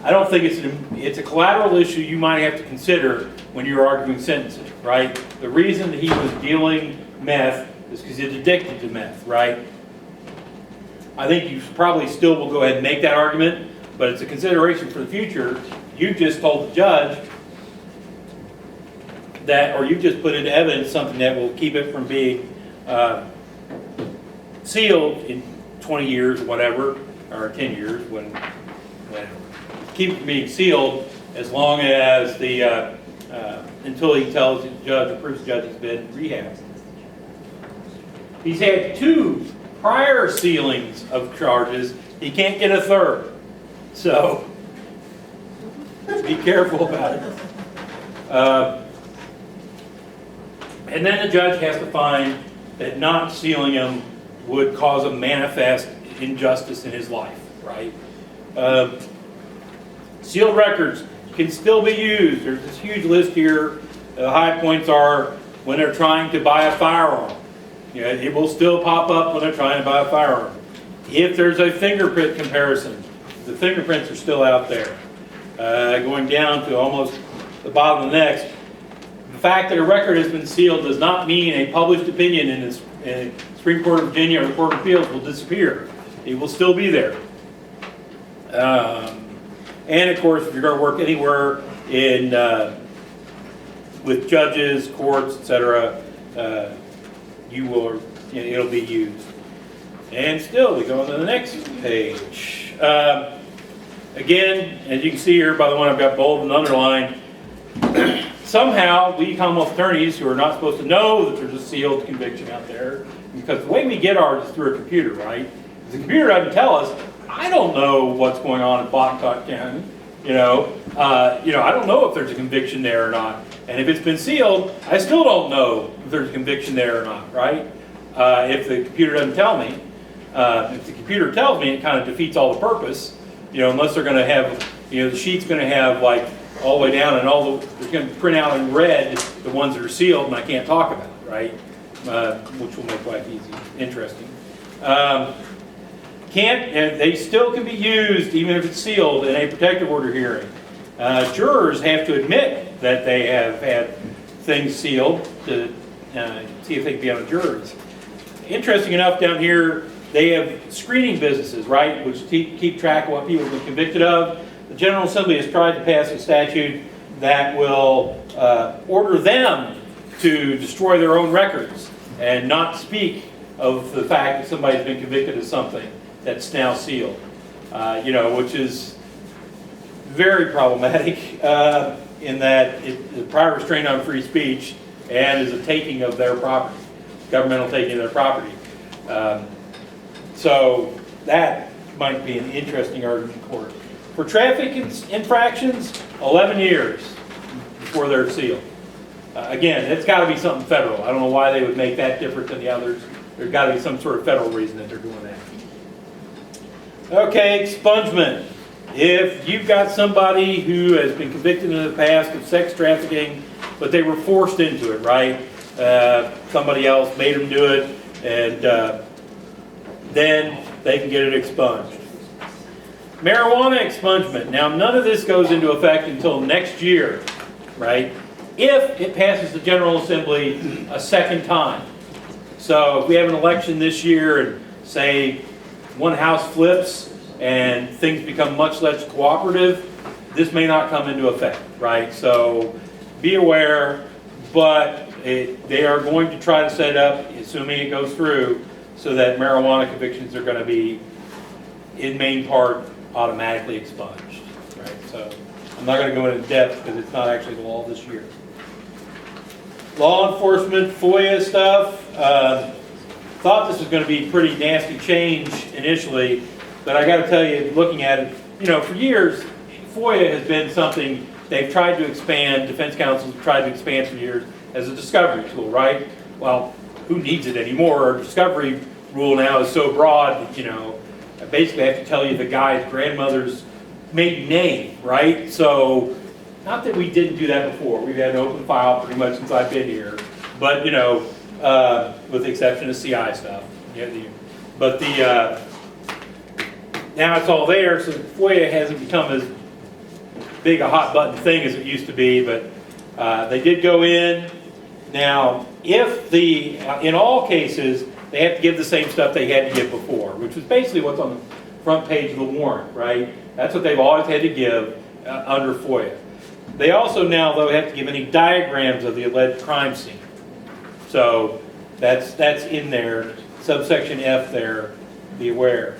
[SPEAKER 1] I don't think it's a collateral issue you might have to consider when you're arguing sentencing, right? The reason that he was dealing meth is because he's addicted to meth, right? I think you probably still will go ahead and make that argument, but it's a consideration for the future. You just told the judge that, or you just put into evidence something that will keep it from being sealed in 20 years or whatever, or 10 years, when keep it from being sealed as long as the, until he tells the judge, or proves the judge has been rehabbed. He's had 2 prior sealings of charges. He can't get a third. So, be careful about it. And then the judge has to find that not sealing him would cause a manifest injustice in his life, right? Sealed records can still be used. There's this huge list here. The high points are when they're trying to buy a firearm. It will still pop up when they're trying to buy a firearm. If there's a fingerprint comparison, the fingerprints are still out there. Going down to almost the bottom of the next. The fact that a record has been sealed does not mean a published opinion in the Supreme Court of Virginia or the Court of Appeals will disappear. It will still be there. And of course, if you're going to work anywhere in with judges, courts, etc., you will, it'll be used. And still, we go on to the next page. Again, as you can see here, by the one I've got bold and underlined, somehow we Commonwealth attorneys who are not supposed to know that there's a sealed conviction out there, because the way we get ours is through a computer, right? If the computer doesn't tell us, I don't know what's going on in Botetourt County. I don't know if there's a conviction there or not. And if it's been sealed, I still don't know if there's a conviction there or not, right? If the computer doesn't tell me. If the computer tells me, it kind of defeats all the purpose. Unless they're going to have, the sheet's going to have like all the way down and it's going to print out in red the ones that are sealed and I can't talk about, right? Which will make life easy, interesting. They still can be used even if it's sealed in a protective order hearing. Jurors have to admit that they have had things sealed to see if they can be on the juries. Interesting enough, down here, they have screening businesses, right, which keep track of what people have been convicted of. The General Assembly has tried to pass a statute that will order them to destroy their own records and not speak of the fact that somebody's been convicted of something that's now sealed, which is very problematic in that it's a prior restraint on free speech and is a taking of their property, governmental taking of their property. So that might be an interesting argument in court. For traffic infractions, 11 years before they're sealed. Again, it's got to be something federal. I don't know why they would make that different than the others. There's got to be some sort of federal reason that they're doing that. Okay, expungement. If you've got somebody who has been convicted in the past of sex trafficking, but they were forced into it, right? Somebody else made them do it, and then they can get it expunged. Marijuana expungement. Now, none of this goes into effect until next year, right? If it passes the General Assembly a second time. So if we have an election this year and say one house flips and things become much less cooperative, this may not come into effect, right? So be aware, but they are going to try to set it up, assuming it goes through, so that marijuana convictions are going to be, in main part, automatically expunged, right? So I'm not going to go into depth because it's not actually the law this year. Law enforcement, FOIA stuff. Thought this was going to be pretty nasty change initially, but I got to tell you, looking at it, for years, FOIA has been something they've tried to expand, defense counsels have tried to expand for years as a discovery tool, right? Well, who needs it anymore? Our discovery rule now is so broad that, I basically have to tell you the guy's grandmother's maiden name, right? So, not that we didn't do that before. We've had an open file pretty much since I've been here. But, you know, with the exception of CI stuff. But now it's all there, so FOIA hasn't become as big a hot button thing as it used to be, but they did go in. Now, in all cases, they have to give the same stuff they had to give before, which was basically what's on the front page of the warrant, right? That's what they've always had to give under FOIA. They also now, though, have to give any diagrams of the alleged crime scene. So that's in there, subsection F there, be aware.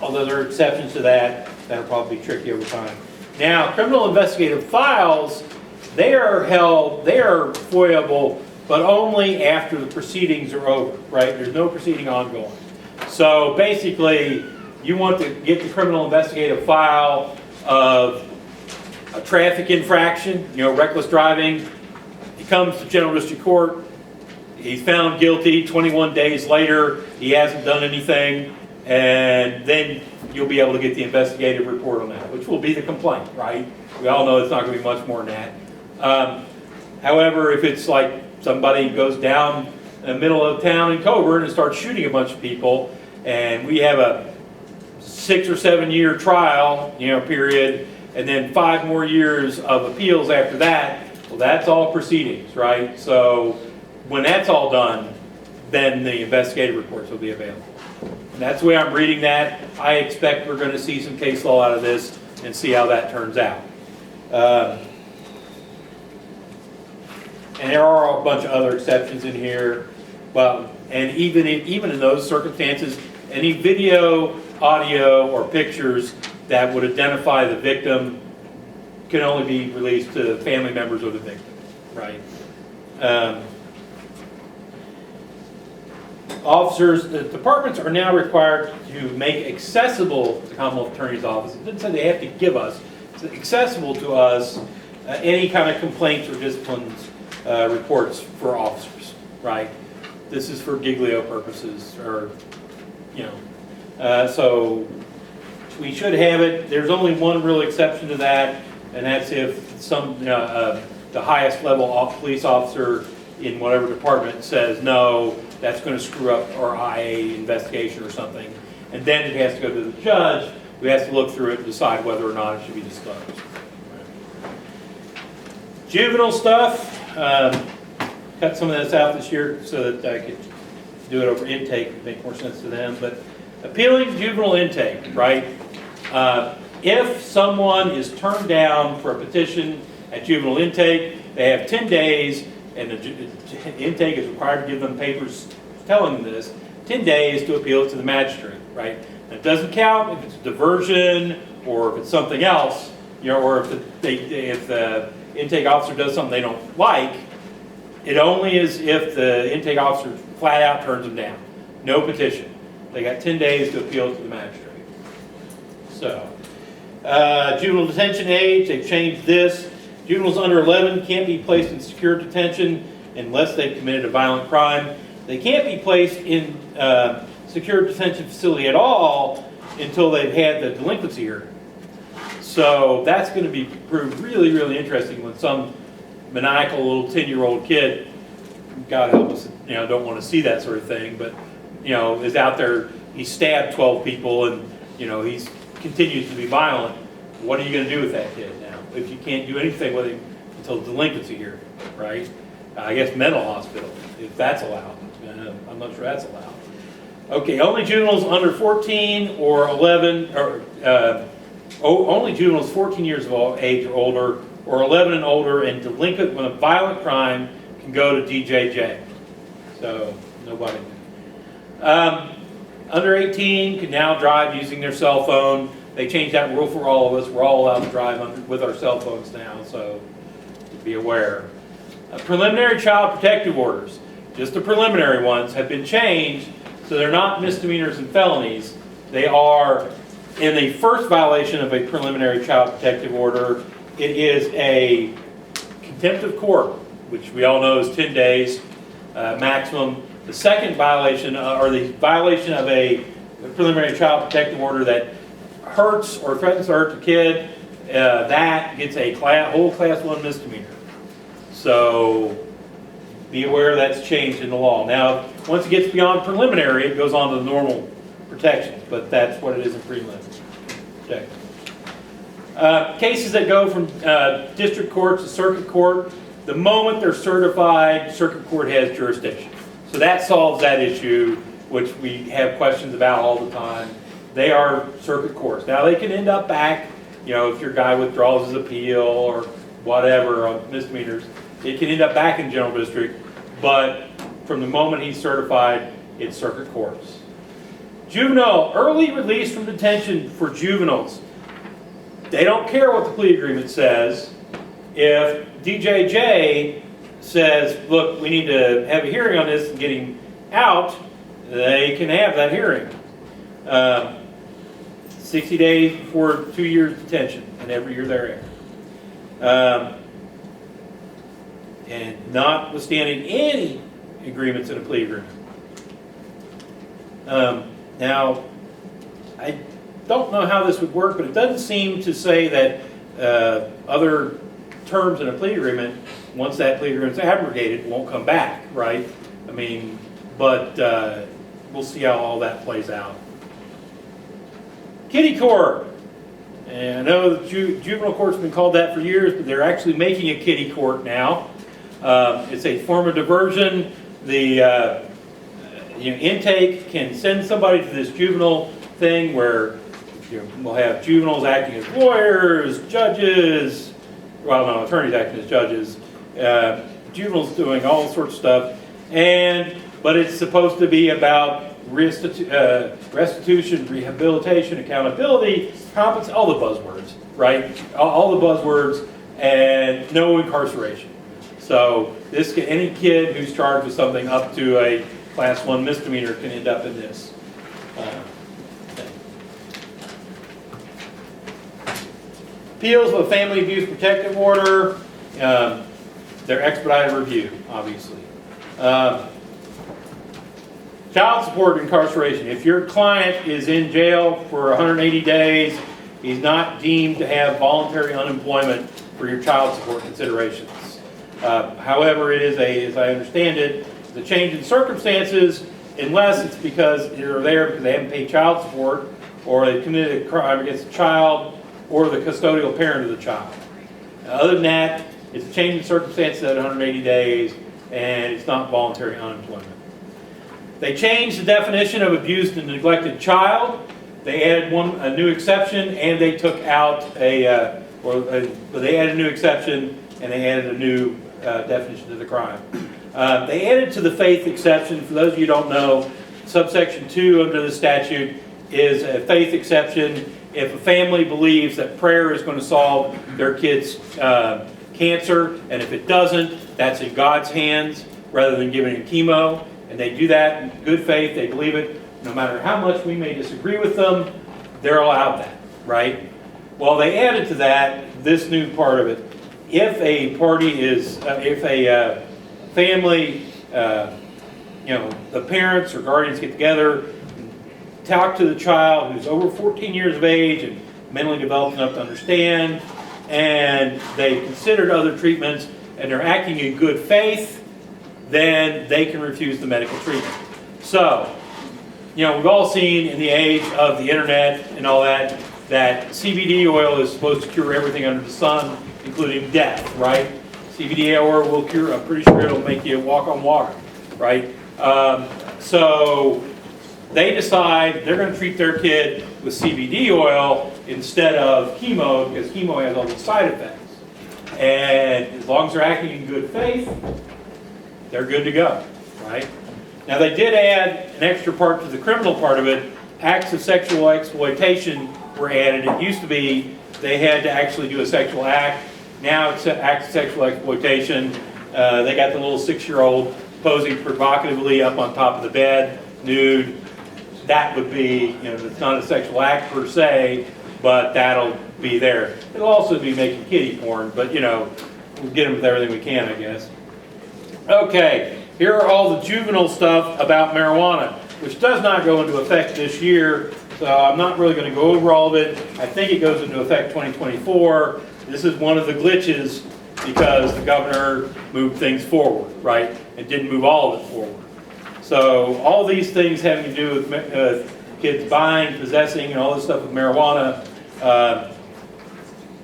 [SPEAKER 1] Although there are exceptions to that, that'll probably be tricky over time. Now, criminal investigative files, they are FOIA-able, but only after the proceedings are over, right? There's no proceeding ongoing. So basically, you want to get the criminal investigative file of a traffic infraction, reckless driving. He comes to General District Court, he's found guilty, 21 days later, he hasn't done anything, and then you'll be able to get the investigative report on that, which will be the complaint, right? We all know it's not going to be much more than that. However, if it's like somebody goes down in the middle of town in Coburn and starts shooting a bunch of people, and we have a 6 or 7 year trial, period, and then 5 more years of appeals after that, well, that's all proceedings, right? So when that's all done, then the investigative reports will be available. And that's the way I'm reading that. I expect we're going to see some case law out of this and see how that turns out. And there are a bunch of other exceptions in here. Well, and even in those circumstances, any video, audio, or pictures that would identify the victim can only be released to family members of the victim, right? Officers, the departments are now required to make accessible to the Commonwealth Attorney's Office. It didn't say they have to give us. It's accessible to us any kind of complaints or disciplines reports for officers, right? This is for Giglio purposes, or, so we should have it. There's only one real exception to that, and that's if the highest level police officer in whatever department says, no, that's going to screw up our IA investigation or something. And then it has to go to the judge, who has to look through it and decide whether or not it should be disclosed. Juvenile stuff. Cut some of this out this year so that I could do it over intake, it'd make more sense to them. But appealing to juvenile intake, right? If someone is turned down for a petition at juvenile intake, they have 10 days, and the intake is required to give them papers telling them this, 10 days to appeal it to the magistrate, right? And it doesn't count if it's a diversion or if it's something else, or if the intake officer does something they don't like. It only is if the intake officer flat out turns them down. No petition. They got 10 days to appeal to the magistrate. So, juvenile detention age, they've changed this. Juveniles under 11 can't be placed in secure detention unless they've committed a violent crime. They can't be placed in secure detention facility at all until they've had the delinquency hearing. So that's going to be proved really, really interesting when some maniacal little 10-year-old kid, God help us, don't want to see that sort of thing, but, is out there, he stabbed 12 people and, he continues to be violent. What are you going to do with that kid now? If you can't do anything with him until delinquency hearing, right? I guess mental hospital, if that's allowed. I'm not sure that's allowed. Okay, only juveniles under 14 or 11, or only juveniles 14 years of age or older, or 11 and older, and delinquent with a violent crime can go to DJJ. So, nobody. Under 18 can now drive using their cell phone. They changed that rule for all of us. We're all allowed to drive with our cell phones now, so be aware. Preliminary child protective orders, just the preliminary ones, have been changed, so they're not misdemeanors and felonies. They are, in the first violation of a preliminary child protective order, it is a contempt of court, which we all know is 10 days maximum. The second violation, or the violation of a preliminary child protective order that hurts or threatens to hurt the kid, that gets a whole class 1 misdemeanor. So be aware that's changed in the law. Now, once it gets beyond preliminary, it goes on to the normal protections, but that's what it is in prelim. Okay. Cases that go from district court to circuit court, the moment they're certified, circuit court has jurisdiction. So that solves that issue, which we have questions about all the time. They are circuit courts. Now they can end up back, if your guy withdraws his appeal or whatever on misdemeanors, it can end up back in general district, but from the moment he's certified, it's circuit courts. Juvenile, early release from detention for juveniles. They don't care what the plea agreement says. If DJJ says, look, we need to have a hearing on this and get him out, they can have that hearing. 60 days before 2 years detention, and every year thereafter. And notwithstanding any agreements in a plea agreement. Now, I don't know how this would work, but it doesn't seem to say that other terms in a plea agreement, once that plea agreement is abrogated, won't come back, right? I mean, but we'll see how all that plays out. Kiddie court. And I know the juvenile court's been called that for years, but they're actually making a kiddie court now. It's a form of diversion. The intake can send somebody to this juvenile thing where we'll have juveniles acting as lawyers, judges, well, no, attorneys acting as judges, juveniles doing all sorts of stuff, but it's supposed to be about restitution, rehabilitation, accountability, all the buzzwords, right? All the buzzwords, and no incarceration. So any kid who's charged with something up to a class 1 misdemeanor can end up in this. Appeals of a family abuse protective order, their expedited review, obviously. Child support incarceration. If your client is in jail for 180 days, he's not deemed to have voluntary unemployment for your child support considerations. However, it is as I understand it, the change in circumstances, unless it's because they're there because they haven't paid child support, or they've committed a crime against a child, or the custodial parent of the child. Other than that, it's a change in circumstances at 180 days, and it's not voluntary unemployment. They changed the definition of abused and neglected child. They added a new exception, and they took out they added a new exception, and they added a new definition to the crime. They added to the faith exception. For those of you who don't know, subsection 2 under the statute is a faith exception. If a family believes that prayer is going to solve their kid's cancer, and if it doesn't, that's in God's hands rather than giving it chemo, and they do that in good faith, they believe it, no matter how much we may disagree with them, they're allowed that, right? Well, they added to that this new part of it. If a party is, if a family, the parents or guardians get together, talk to the child who's over 14 years of age and mentally developed enough to understand, and they considered other treatments, and they're acting in good faith, then they can refuse the medical treatment. So, we've all seen in the age of the internet and all that CBD oil is supposed to cure everything under the sun, including death, right? CBD oil will cure, I'm pretty sure it'll make you walk on water, right? So they decide they're going to treat their kid with CBD oil instead of chemo, because chemo has all these side effects. And as long as they're acting in good faith, they're good to go, right? Now they did add an extra part to the criminal part of it. Acts of sexual exploitation were added. It used to be they had to actually do a sexual act. Now it's acts of sexual exploitation. They got the little 6-year-old posing provocatively up on top of the bed, nude. That would be, it's not a sexual act per se, but that'll be there. It'll also be making kiddie porn, but we'll get them with everything we can, I guess. Okay, here are all the juvenile stuff about marijuana, which does not go into effect this year, so I'm not really going to go over all of it. I think it goes into effect 2024. This is one of the glitches because the governor moved things forward, right, and didn't move all of it forward. So all these things having to do with kids buying, possessing, and all this stuff with marijuana,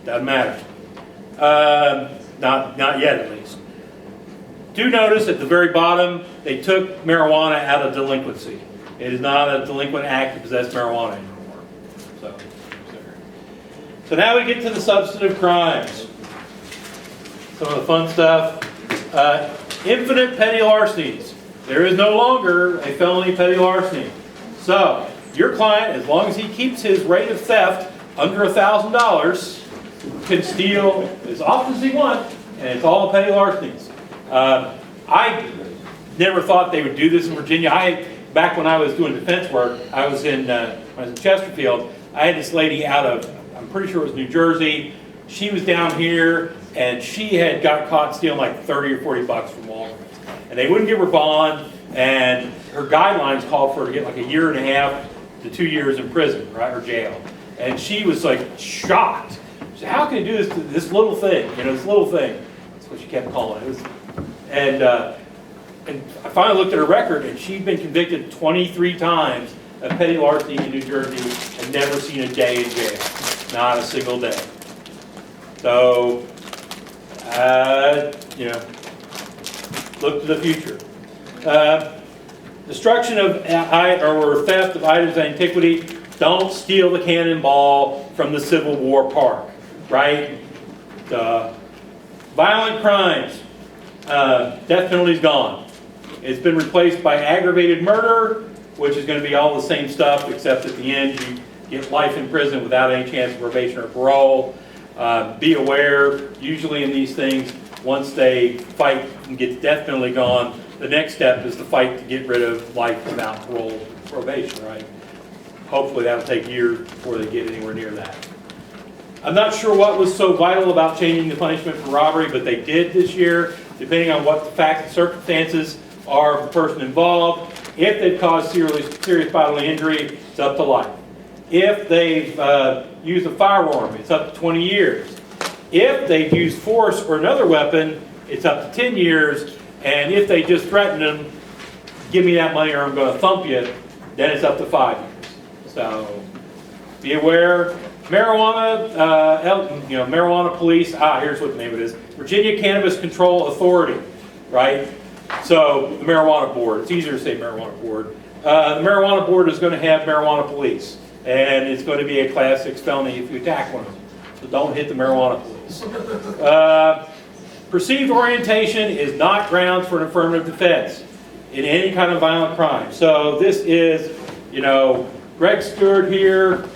[SPEAKER 1] doesn't matter. Not yet, at least. Do notice at the very bottom, they took marijuana out of delinquency. It is not a delinquent act to possess marijuana anymore. So now we get to the substantive crimes. Some of the fun stuff. Infinite petty larcenies. There is no longer a felony petty larceny. So, your client, as long as he keeps his rate of theft under $1,000, can steal as often as he wants, and it's all petty larcenies. I never thought they would do this in Virginia. Back when I was doing defense work, I was in Chesterfield. I had this lady out of, I'm pretty sure it was New Jersey. She was down here, and she had got caught stealing like 30 or 40 bucks from Walgreens. And they wouldn't give her bond, and her guidelines called for her to get like 1.5 to 2 years in prison, right, or jail. And she was like shocked. She said, how can you do this to this little thing? You know, this little thing. That's what she kept calling it. And I finally looked at her record, and she'd been convicted 23 times of petty larceny in New Jersey and never seen a day in jail. Not a single day. So, you know, look to the future. Destruction of or theft of items of antiquity. Don't steal the cannonball from the Civil War Park, right? Violent crimes. Death penalty's gone. It's been replaced by aggravated murder, which is going to be all the same stuff, except at the end you get life in prison without any chance of probation or parole. Be aware, usually in these things, once they fight and get the death penalty gone, the next step is to fight to get rid of life without parole or probation, right? Hopefully that'll take years before they get anywhere near that. I'm not sure what was so vital about changing the punishment for robbery, but they did this year, depending on what the facts and circumstances are of the person involved. If they've caused serious bodily injury, it's up to life. If they've used a firearm, it's up to 20 years. If they've used force or another weapon, it's up to 10 years. And if they just threaten them, give me that money or I'm going to thump you, then it's up to 5 years. So be aware. Marijuana, marijuana police, here's what the name of it is. Virginia Cannabis Control Authority, right? So the marijuana board, it's easier to say marijuana board. The marijuana board is going to have marijuana police. And it's going to be a class 6 felony if you attack one of them. So don't hit the marijuana police. Perceived orientation is not grounds for an affirmative defense in any kind of violent crime. So this is, Greg Stewart here,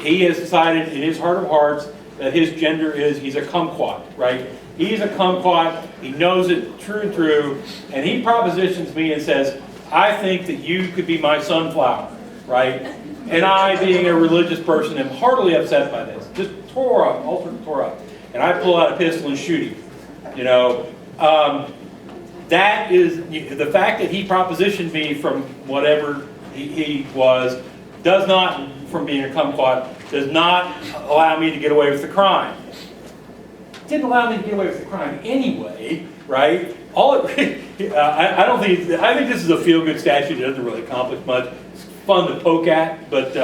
[SPEAKER 1] he has decided in his heart of hearts that his gender is, he's a kumquat, right? He's a kumquat, he knows it true and true, and he propositions me and says, I think that you could be my sunflower, right? And I, being a religious person, am heartily upset by this. Just tore up. And I pull out a pistol and shoot him. That is, the fact that he propositioned me from whatever he was, does not, from being a kumquat, does not allow me to get away with the crime. It didn't allow me to get away with the crime anyway, right? I think this is a feel-good statute. It doesn't really accomplish much. It's fun to poke at, but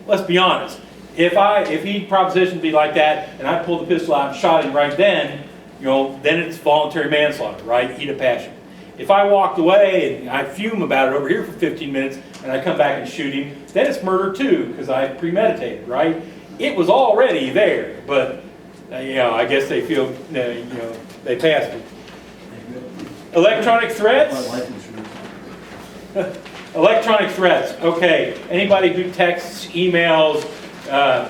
[SPEAKER 1] let's be honest. If he propositioned me like that, and I pulled the pistol out and shot him right then it's voluntary manslaughter, right? Heat of passion. If I walked away and I fume about it over here for 15 minutes, and I come back and shoot him, then it's murder too, because I premeditated, right? It was already there, but I guess they feel, they passed it. Electronic threats. Electronic threats. Okay. Anybody who texts, emails,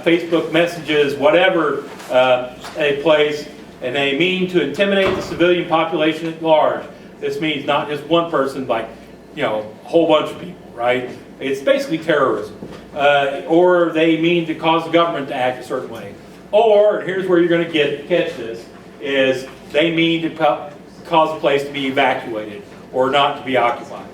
[SPEAKER 1] Facebook messages, whatever a place, and they mean to intimidate the civilian population at large. This means not just one person, like a whole bunch of people, right? It's basically terrorism. Or they mean to cause the government to act a certain way. Or, and here's where you're going to catch this, is they mean to cause a place to be evacuated. or not to be occupied.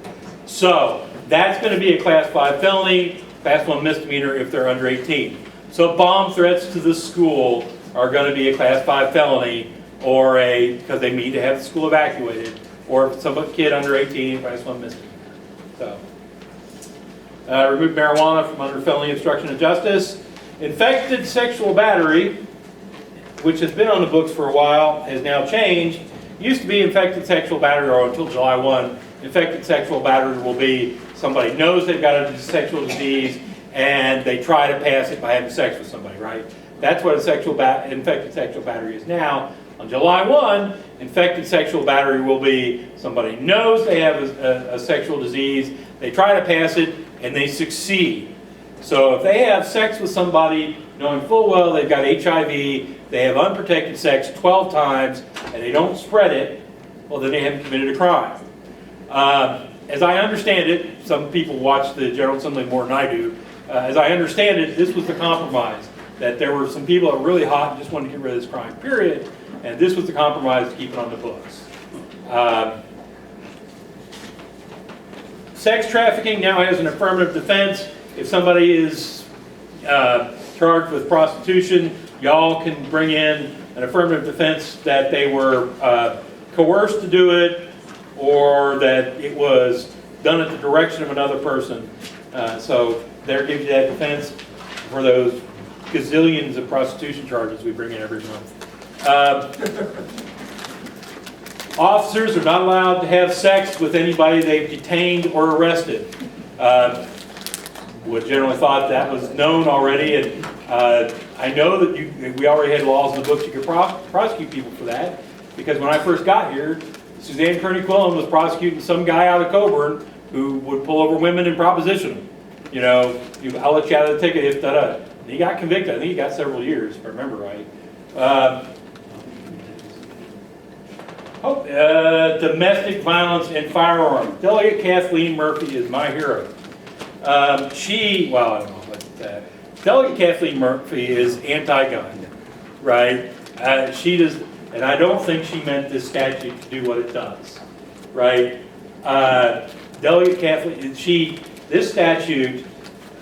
[SPEAKER 1] So that's going to be a class 5 felony, class 1 misdemeanor if they're under 18. So bomb threats to the school are going to be a class 5 felony, or because they need to have the school evacuated, or if some kid under 18, class 1 misdemeanor. So, remove marijuana from under felony obstruction of justice. Infected sexual battery, which has been on the books for a while, has now changed. Used to be infected sexual battery, or until July 1, infected sexual battery will be somebody knows they've got a sexual disease and they try to pass it by having sex with somebody, right? That's what a infected sexual battery is now. On July 1, infected sexual battery will be somebody knows they have a sexual disease, they try to pass it, and they succeed. So if they have sex with somebody knowing full well they've got HIV, they have unprotected sex 12 times, and they don't spread it, well, then they haven't committed a crime. As I understand it, some people watch the General Assembly more than I do. As I understand it, this was the compromise, that there were some people that were really hot and just wanted to get rid of this crime, period. And this was the compromise to keep it on the books. Sex trafficking now has an affirmative defense. If somebody is charged with prostitution, y'all can bring in an affirmative defense that they were coerced to do it, or that it was done at the direction of another person. So there gives you that defense for those gazillions of prostitution charges we bring in every month. Officers are not allowed to have sex with anybody they've detained or arrested. Would generally thought that was known already, and I know that we already had laws in the books you could prosecute people for that, because when I first got here, Suzanne Kearney Quillen was prosecuting some guy out of Coburn who would pull over women and proposition them. You know, I'll let you out of the ticket if da-da. And he got convicted. I think he got several years, if I remember right. Domestic violence and firearms. Delegate Kathleen Murphy is my hero. I don't know about that. Delegate Kathleen Murphy is anti-gun, right? She does, and I don't think she meant this statute to do what it does, right? Delegate Kathleen, this statute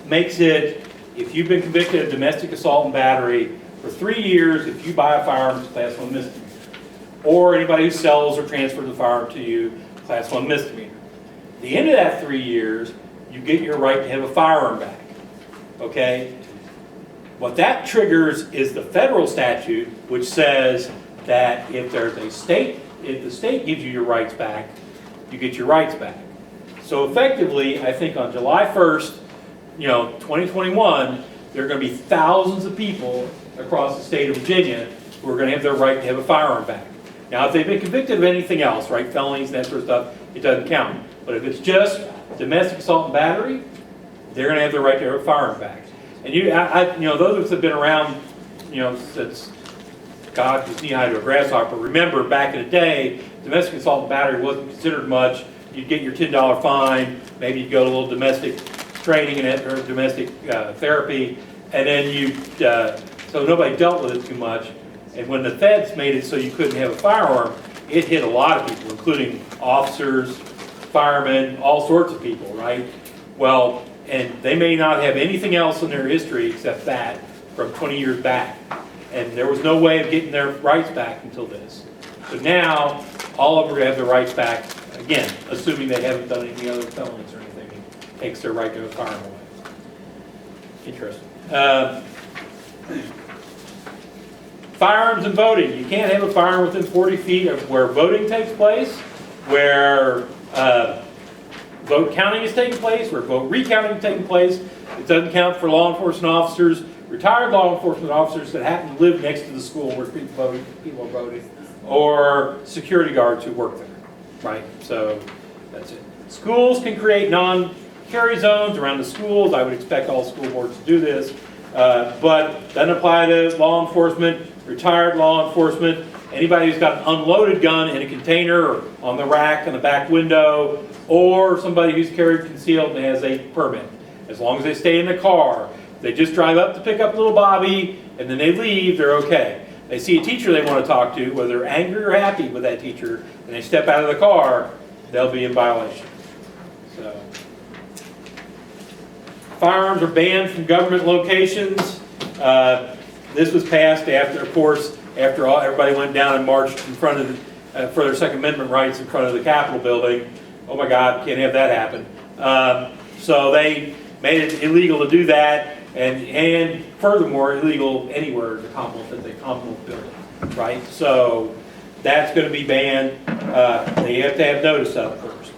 [SPEAKER 1] makes it, if you've been convicted of domestic assault and battery for 3 years, if you buy a firearm, it's class 1 misdemeanor. Or anybody who sells or transfers a firearm to you, class 1 misdemeanor. At the end of that 3 years, you get your right to have a firearm back, okay? What that triggers is the federal statute, which says that if the state gives you your rights back, you get your rights back. So effectively, I think on July 1st, 2021, there are going to be thousands of people across the state of Virginia who are going to have their right to have a firearm back. Now, if they've been convicted of anything else, right, felonies and that sort of stuff, it doesn't count. But if it's just domestic assault and battery, they're going to have their right to have a firearm back. And those of us that have been around, since God was knee-high to a grasshopper, remember back in the day, domestic assault and battery wasn't considered much. You'd get your $10 fine, maybe you'd go to a little domestic training or domestic therapy, and then so nobody dealt with it too much. And when the feds made it so you couldn't have a firearm, it hit a lot of people, including officers, firemen, all sorts of people, right? Well, and they may not have anything else in their history except that from 20 years back. And there was no way of getting their rights back until this. So now, all of them are going to have their rights back, again, assuming they haven't done any other felonies or anything. It takes their right to a firearm away. Interesting. Firearms and voting. You can't have a firearm within 40 feet of where voting takes place, where vote counting is taking place, where vote recounting is taking place. It doesn't count for law enforcement officers, retired law enforcement officers that happen to live next to the school where people are voting, or security guards who work there, right? So that's it. Schools can create non-carry zones around the schools. I would expect all school boards to do this, but doesn't apply to law enforcement, retired law enforcement, anybody who's got an unloaded gun in a container or on the rack in the back window, or somebody who's carried concealed and has a permit. As long as they stay in the car, they just drive up to pick up little Bobby and then they leave, they're okay. They see a teacher they want to talk to, whether they're angry or happy with that teacher, and they step out of the car, they'll be in violation. So, firearms are banned from government locations. This was passed after, of course, after everybody went down and marched in front of for their Second Amendment rights in front of the Capitol building. Oh my God, can't have that happen. So they made it illegal to do that, and furthermore, illegal anywhere in the Commonwealth building, right? So that's going to be banned. You have to have notice of it first.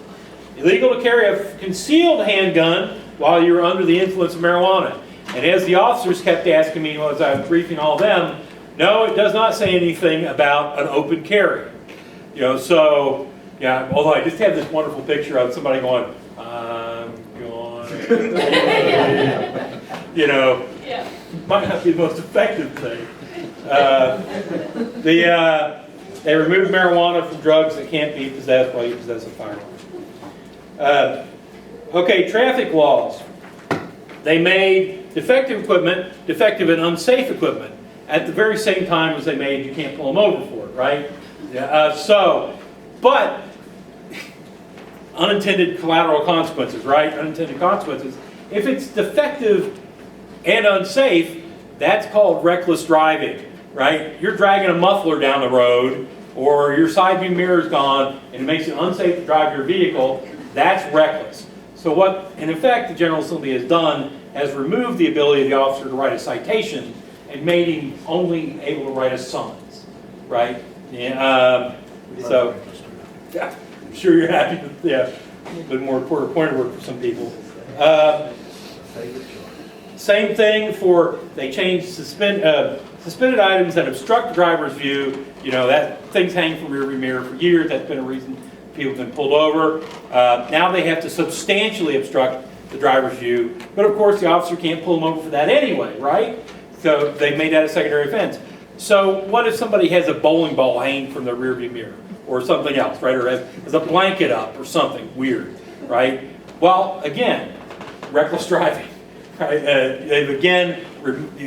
[SPEAKER 1] Illegal to carry a concealed handgun while you're under the influence of marijuana. And as the officers kept asking me as I was briefing all of them, no, it does not say anything about an open carry. You know, so, yeah, although I just have this wonderful picture of somebody going, I'm going, you know,
[SPEAKER 2] Yeah.
[SPEAKER 1] might not be the most effective thing. They removed marijuana from drugs that can't be possessed while you possess a firearm. Okay, traffic laws. They made defective equipment defective and unsafe equipment at the very same time as they made you can't pull them over for it, right? But unintended collateral consequences, right? Unintended consequences. If it's defective and unsafe, that's called reckless driving, right? You're dragging a muffler down the road, or your side view mirror is gone, and it makes it unsafe to drive your vehicle. That's reckless. So what, in effect, the General Assembly has done has removed the ability of the officer to write a citation and made him only able to write a summons, right? Yeah, so, yeah, I'm sure you're happy with, yeah, a little bit more pointed work for some people. Same thing for, they changed suspended items that obstruct the driver's view. You know, that things hang from rearview mirror for years. That's been a reason people have been pulled over. Now they have to substantially obstruct the driver's view. But of course, the officer can't pull them over for that anyway, right? So they made that a secondary offense. So what if somebody has a bowling ball hanging from the rearview mirror or something else, right? Or has a blanket up or something weird, right? Well, again, reckless driving. Right? They've again,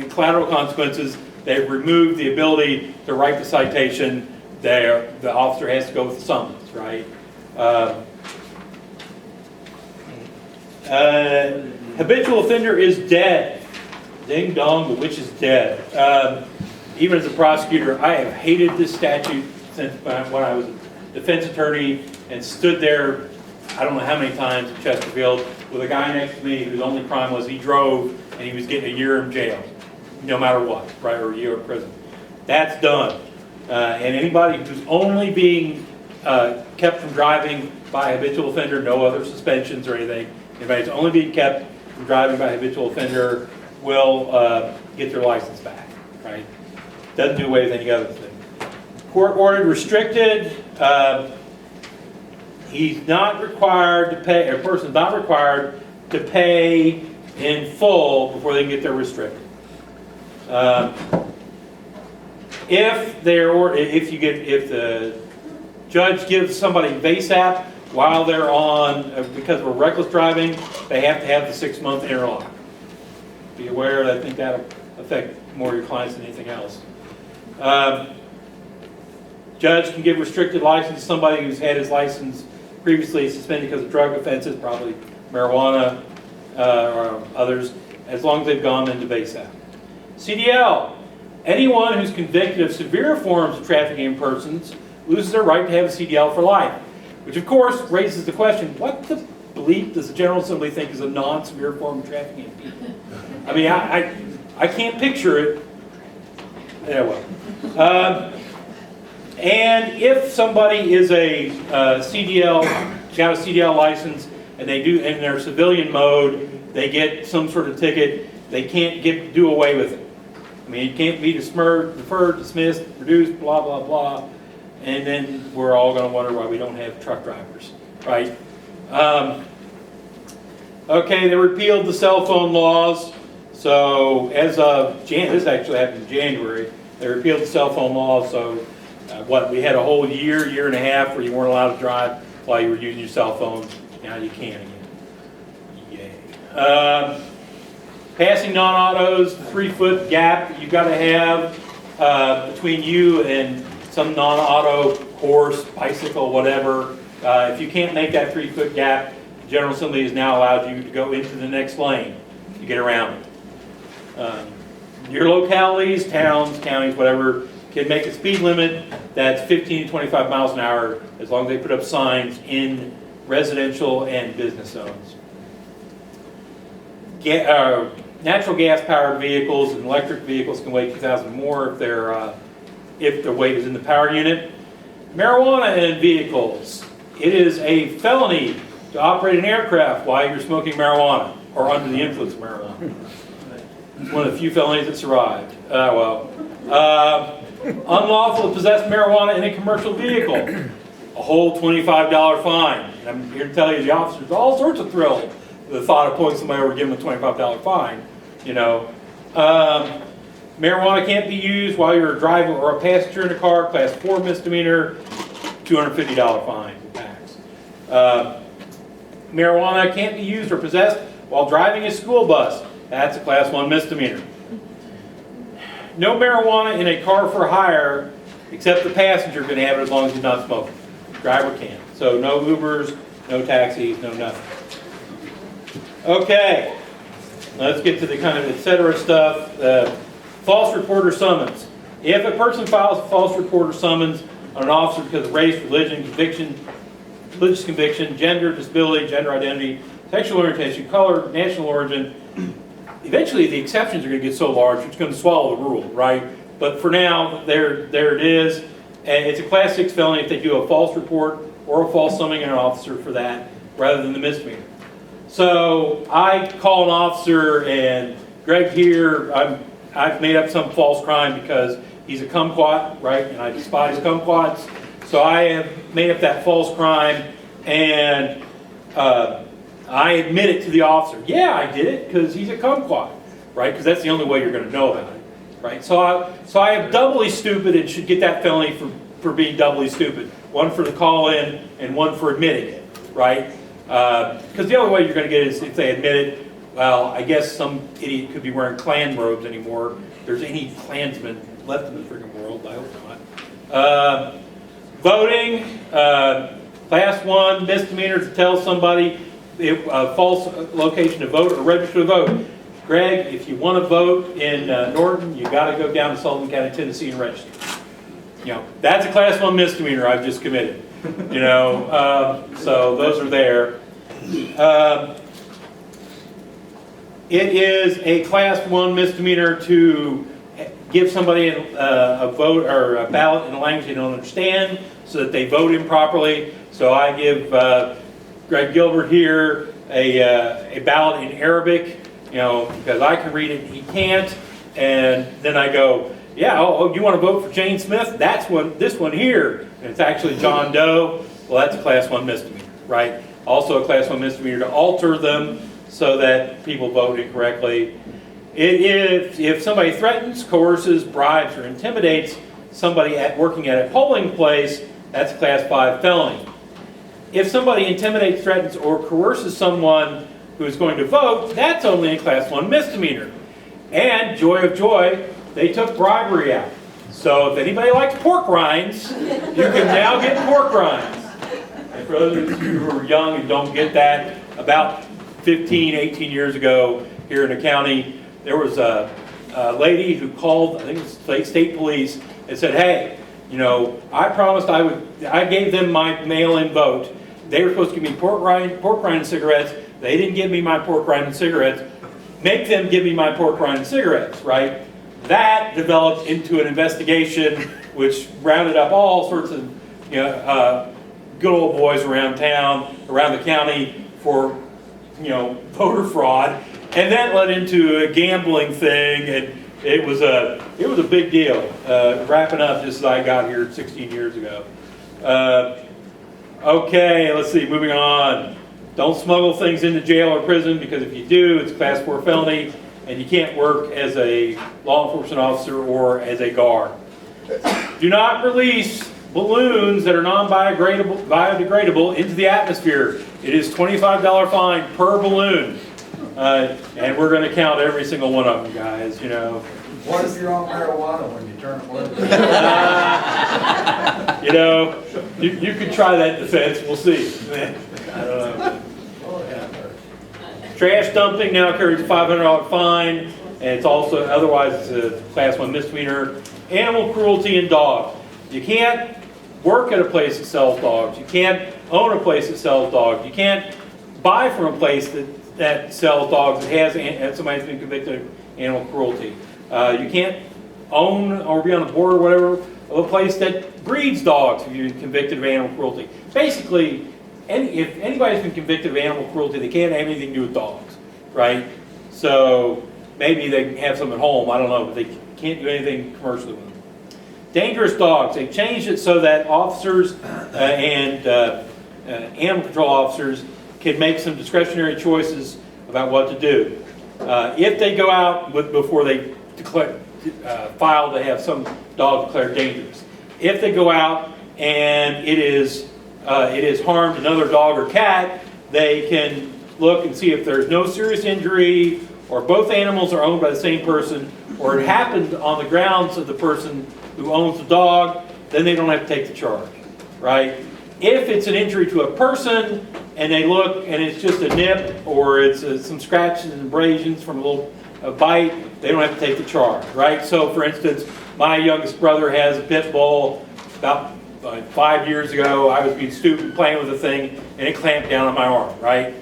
[SPEAKER 1] collateral consequences. They've removed the ability to write the citation. The officer has to go with the summons, right? Habitual offender is dead. Ding dong, the witch is dead. Even as a prosecutor, I have hated this statute since when I was a defense attorney and stood there, I don't know how many times in Chesterfield, with a guy next to me whose only crime was he drove and he was getting a year in jail, no matter what, right, or a year in prison. That's done. And anybody who's only being kept from driving by a habitual offender, no other suspensions or anything, anybody who's only being kept from driving by a habitual offender will get their license back, right? Doesn't do away with any other thing. Court-ordered restricted, he's not required to pay, a person's not required to pay in full before they can get their restricted. If the judge gives somebody VASAP while they're on, because of reckless driving, they have to have the 6-month interlock. Be aware that I think that'll affect more of your clients than anything else. Judge can give restricted license to somebody who's had his license previously suspended because of drug offenses, probably marijuana or others, as long as they've gone into VASAP. CDL. Anyone who's convicted of severe forms of trafficking in persons loses their right to have a CDL for life. Which of course raises the question, what the bleep does the General Assembly think is a non-severe form of trafficking in people? I mean, I can't picture it. Yeah, well. And if somebody is a CDL, got a CDL license, and they do in their civilian mode, they get some sort of ticket, they can't do away with it. I mean, it can't be deferred, dismissed, reduced, blah, blah, blah. And then we're all going to wonder why we don't have truck drivers, right? Okay, they repealed the cell phone laws. So as of, this actually happened in January, they repealed the cell phone laws. So we had a whole year and a half where you weren't allowed to drive while you were using your cell phone. Now you can again. Yay. Passing non-autos, 3-foot gap that you've got to have between you and some non-auto horse, bicycle, whatever. If you can't make that 3-foot gap, General Assembly has now allowed you to go into the next lane to get around it. Your localities, towns, counties, whatever, can make a speed limit that's 15 to 25 miles an hour as long as they put up signs in residential and business zones. Natural gas powered vehicles and electric vehicles can weigh 2,000 more if their weight is in the power unit. Marijuana in vehicles. It is a felony to operate an aircraft while you're smoking marijuana or under the influence of marijuana. It's one of the few felonies that survived. Unlawful to possess marijuana in a commercial vehicle. A whole $25 fine. And I'm here to tell you the officers are all sorts of thrilled with the thought of pulling somebody over and giving them a $25 fine. You know. Marijuana can't be used while you're a driver or a passenger in a car, class 4 misdemeanor, $250 fine. Marijuana can't be used or possessed while driving a school bus. That's a class 1 misdemeanor. No marijuana in a car for hire, except the passenger can have it as long as he's not smoking. Driver can't. So no Ubers, no taxis, no nothing. Okay, let's get to the kind of etc. stuff. False report or summons. If a person files a false report or summons on an officer because of race, religion, religious conviction, gender, disability, gender identity, sexual orientation, color, national origin, eventually the exceptions are going to get so large it's going to swallow the rule, right? But for now, there it is. And it's a class 6 felony if they do a false report or a false summoning an officer for that rather than the misdemeanor. So I call an officer and Greg here, I've made up some false crime because he's a kumquat, right? And I despise kumquats. So I have made up that false crime and I admit it to the officer. Yeah, I did it because he's a kumquat, right? Because that's the only way you're going to know about it, right? So I am doubly stupid and should get that felony for being doubly stupid. One for the call-in and one for admitting it, right? Because the only way you're going to get it is if they admit it. Well, I guess some idiot could be wearing Klan robes anymore. If there's any Klansmen left in the freaking world, I hope not. Voting, class 1 misdemeanor to tell somebody a false location to vote or register to vote. Greg, if you want to vote in Norton, you got to go down to Sullivan County, Tennessee and register. You know, that's a class 1 misdemeanor I've just committed. You know, so those are there. It is a class 1 misdemeanor to give somebody a vote or a ballot in a language they don't understand so that they vote improperly. So I give Greg Gilbert here a ballot in Arabic, you know, because I can read it and he can't. And then I go, yeah, oh, you want to vote for Jane Smith? That's this one here. And it's actually John Doe. Well, that's a class 1 misdemeanor, right? Also a class 1 misdemeanor to alter them so that people vote incorrectly. If somebody threatens, coerces, bribes, or intimidates somebody working at a polling place, that's a class 5 felony. If somebody intimidates, threatens, or coerces someone who is going to vote, that's only a class 1 misdemeanor. And joy of joy, they took bribery out. So if anybody likes pork rinds, you can now get pork rinds. And for those of you who are young and don't get that, about 15, 18 years ago here in the county, there was a lady who called, I think it was state police, and said, hey, you know, I promised I gave them my mail-in vote. They were supposed to give me pork rind and cigarettes. They didn't give me my pork rind and cigarettes. Make them give me my pork rind and cigarettes, right? That developed into an investigation which rounded up all sorts of, you know, good old boys around town, around the county for, you know, voter fraud. And that led into a gambling thing, and it was a big deal. Wrapping up just as I got here 16 years ago. Okay, let's see, moving on. Don't smuggle things into jail or prison, because if you do, it's a class 4 felony, and you can't work as a law enforcement officer or as a guard. Do not release balloons that are non-biodegradable into the atmosphere. It is $25 fine per balloon. And we're going to count every single one of them, guys, you know.
[SPEAKER 3] What if you're on marijuana when you turn blue?
[SPEAKER 1] You know, you could try that defense, we'll see. I don't know.
[SPEAKER 3] Oh, yeah.
[SPEAKER 1] Trash dumping now carries a $500 fine, and it's also, otherwise it's a class 1 misdemeanor. Animal cruelty in dogs. You can't work at a place that sells dogs. You can't own a place that sells dogs. You can't buy from a place that sells dogs that has somebody who's been convicted of animal cruelty. You can't own or be on the board or whatever of a place that breeds dogs if you're convicted of animal cruelty. Basically, if anybody's been convicted of animal cruelty, they can't have anything to do with dogs, right? So maybe they can have some at home, I don't know, but they can't do anything commercially with them. Dangerous dogs. They've changed it so that officers and animal control officers can make some discretionary choices about what to do. If they go out before they file to have some dog declared dangerous. If they go out and it is harmed another dog or cat, they can look and see if there's no serious injury, or both animals are owned by the same person, or it happened on the grounds of the person who owns the dog, then they don't have to take the charge, right? If it's an injury to a person and they look and it's just a nip or it's some scratches and abrasions from a bite, they don't have to take the charge, right? So for instance, my youngest brother has a pit bull. About 5 years ago, I was being stupid playing with the thing and it clamped down on my arm, right?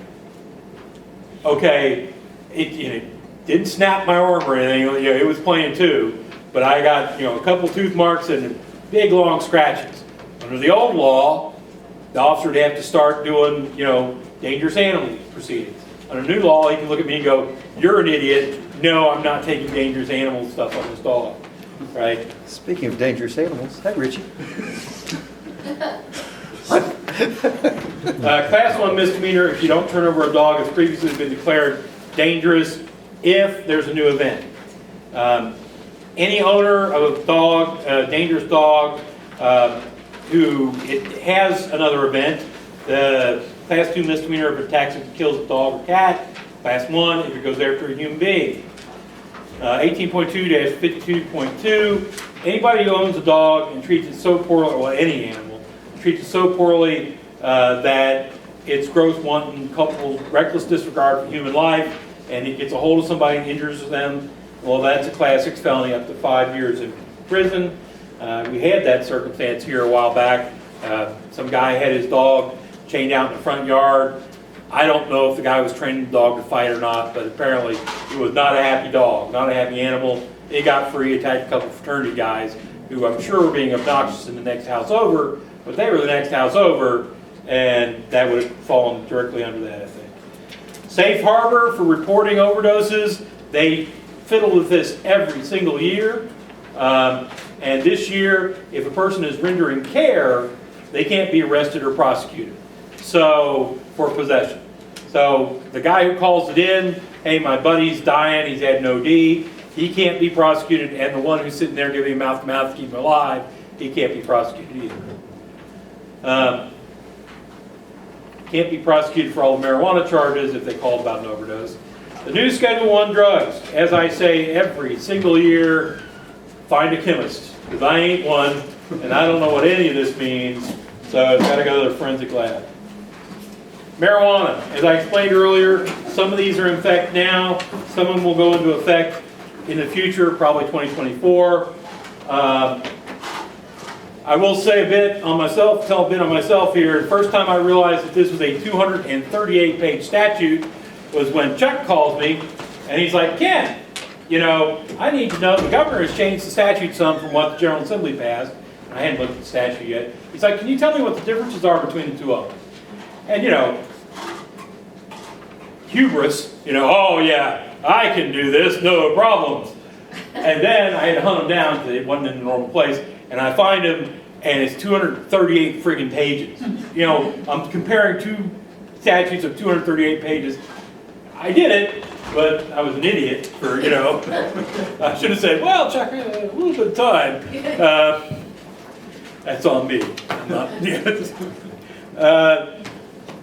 [SPEAKER 1] Okay, it didn't snap my arm or anything, it was playing too, but I got a couple tooth marks and big long scratches. Under the old law, the officer would have to start doing dangerous animal proceedings. Under new law, he can look at me and go, "You're an idiot. No, I'm not taking dangerous animal stuff on this dog." Right?
[SPEAKER 4] Speaking of dangerous animals, hey Richie.
[SPEAKER 1] Class 1 misdemeanor if you don't turn over a dog that's previously been declared dangerous if there's a new event. Any owner of a dog, a dangerous dog, who it has another event, the Class 2 misdemeanor if it attacks and kills a dog or cat, Class 1 if it goes after a human being. 18.2-52.2, anybody who owns a dog and treats it so poorly, or any animal, treats it so poorly that it's gross wanton, culpable, reckless disregard for human life, and it gets a hold of somebody and injures them, well, that's a Class 6 felony up to 5 years in prison. We had that circumstance here a while back. Some guy had his dog chained out in the front yard. I don't know if the guy was training the dog to fight or not, but apparently it was not a happy dog, not a happy animal. It got free, attacked a couple of fraternity guys who I'm sure were being obnoxious in the next house over, but they were the next house over, and that would have fallen directly under that, I think. Safe harbor for reporting overdoses. They fiddle with this every single year. And this year, if a person is rendering care, they can't be arrested or prosecuted. So, for possession. So, the guy who calls it in, hey, my buddy's dying, he's had an OD, he can't be prosecuted, and the one who's sitting there giving him mouth-to-mouth to keep him alive, he can't be prosecuted either. Can't be prosecuted for all the marijuana charges if they called about an overdose. The new Schedule 1 drugs, as I say every single year, find a chemist, because I ain't one, and I don't know what any of this means, so I've got to go to the forensic lab. Marijuana, as I explained earlier, some of these are in effect now, some of them will go into effect in the future, probably 2024. I will say a bit on myself, tell a bit on myself here. The first time I realized that this was a 238-page statute was when Chuck calls me, and he's like, "Ken, I need to know, the governor has changed the statute some from what the General Assembly passed." I hadn't looked at the statute yet. He's like, "Can you tell me what the differences are between the two of them?" And hubris, "Oh yeah, I can do this, no problems." And then I had to hunt him down because it wasn't in the normal place, and I find him, and it's 238 friggin' pages. I'm comparing two statutes of 238 pages. I did it, but I was an idiot for, I should have said, "Well, Chuck, a little bit of time." That's on me. I'm not,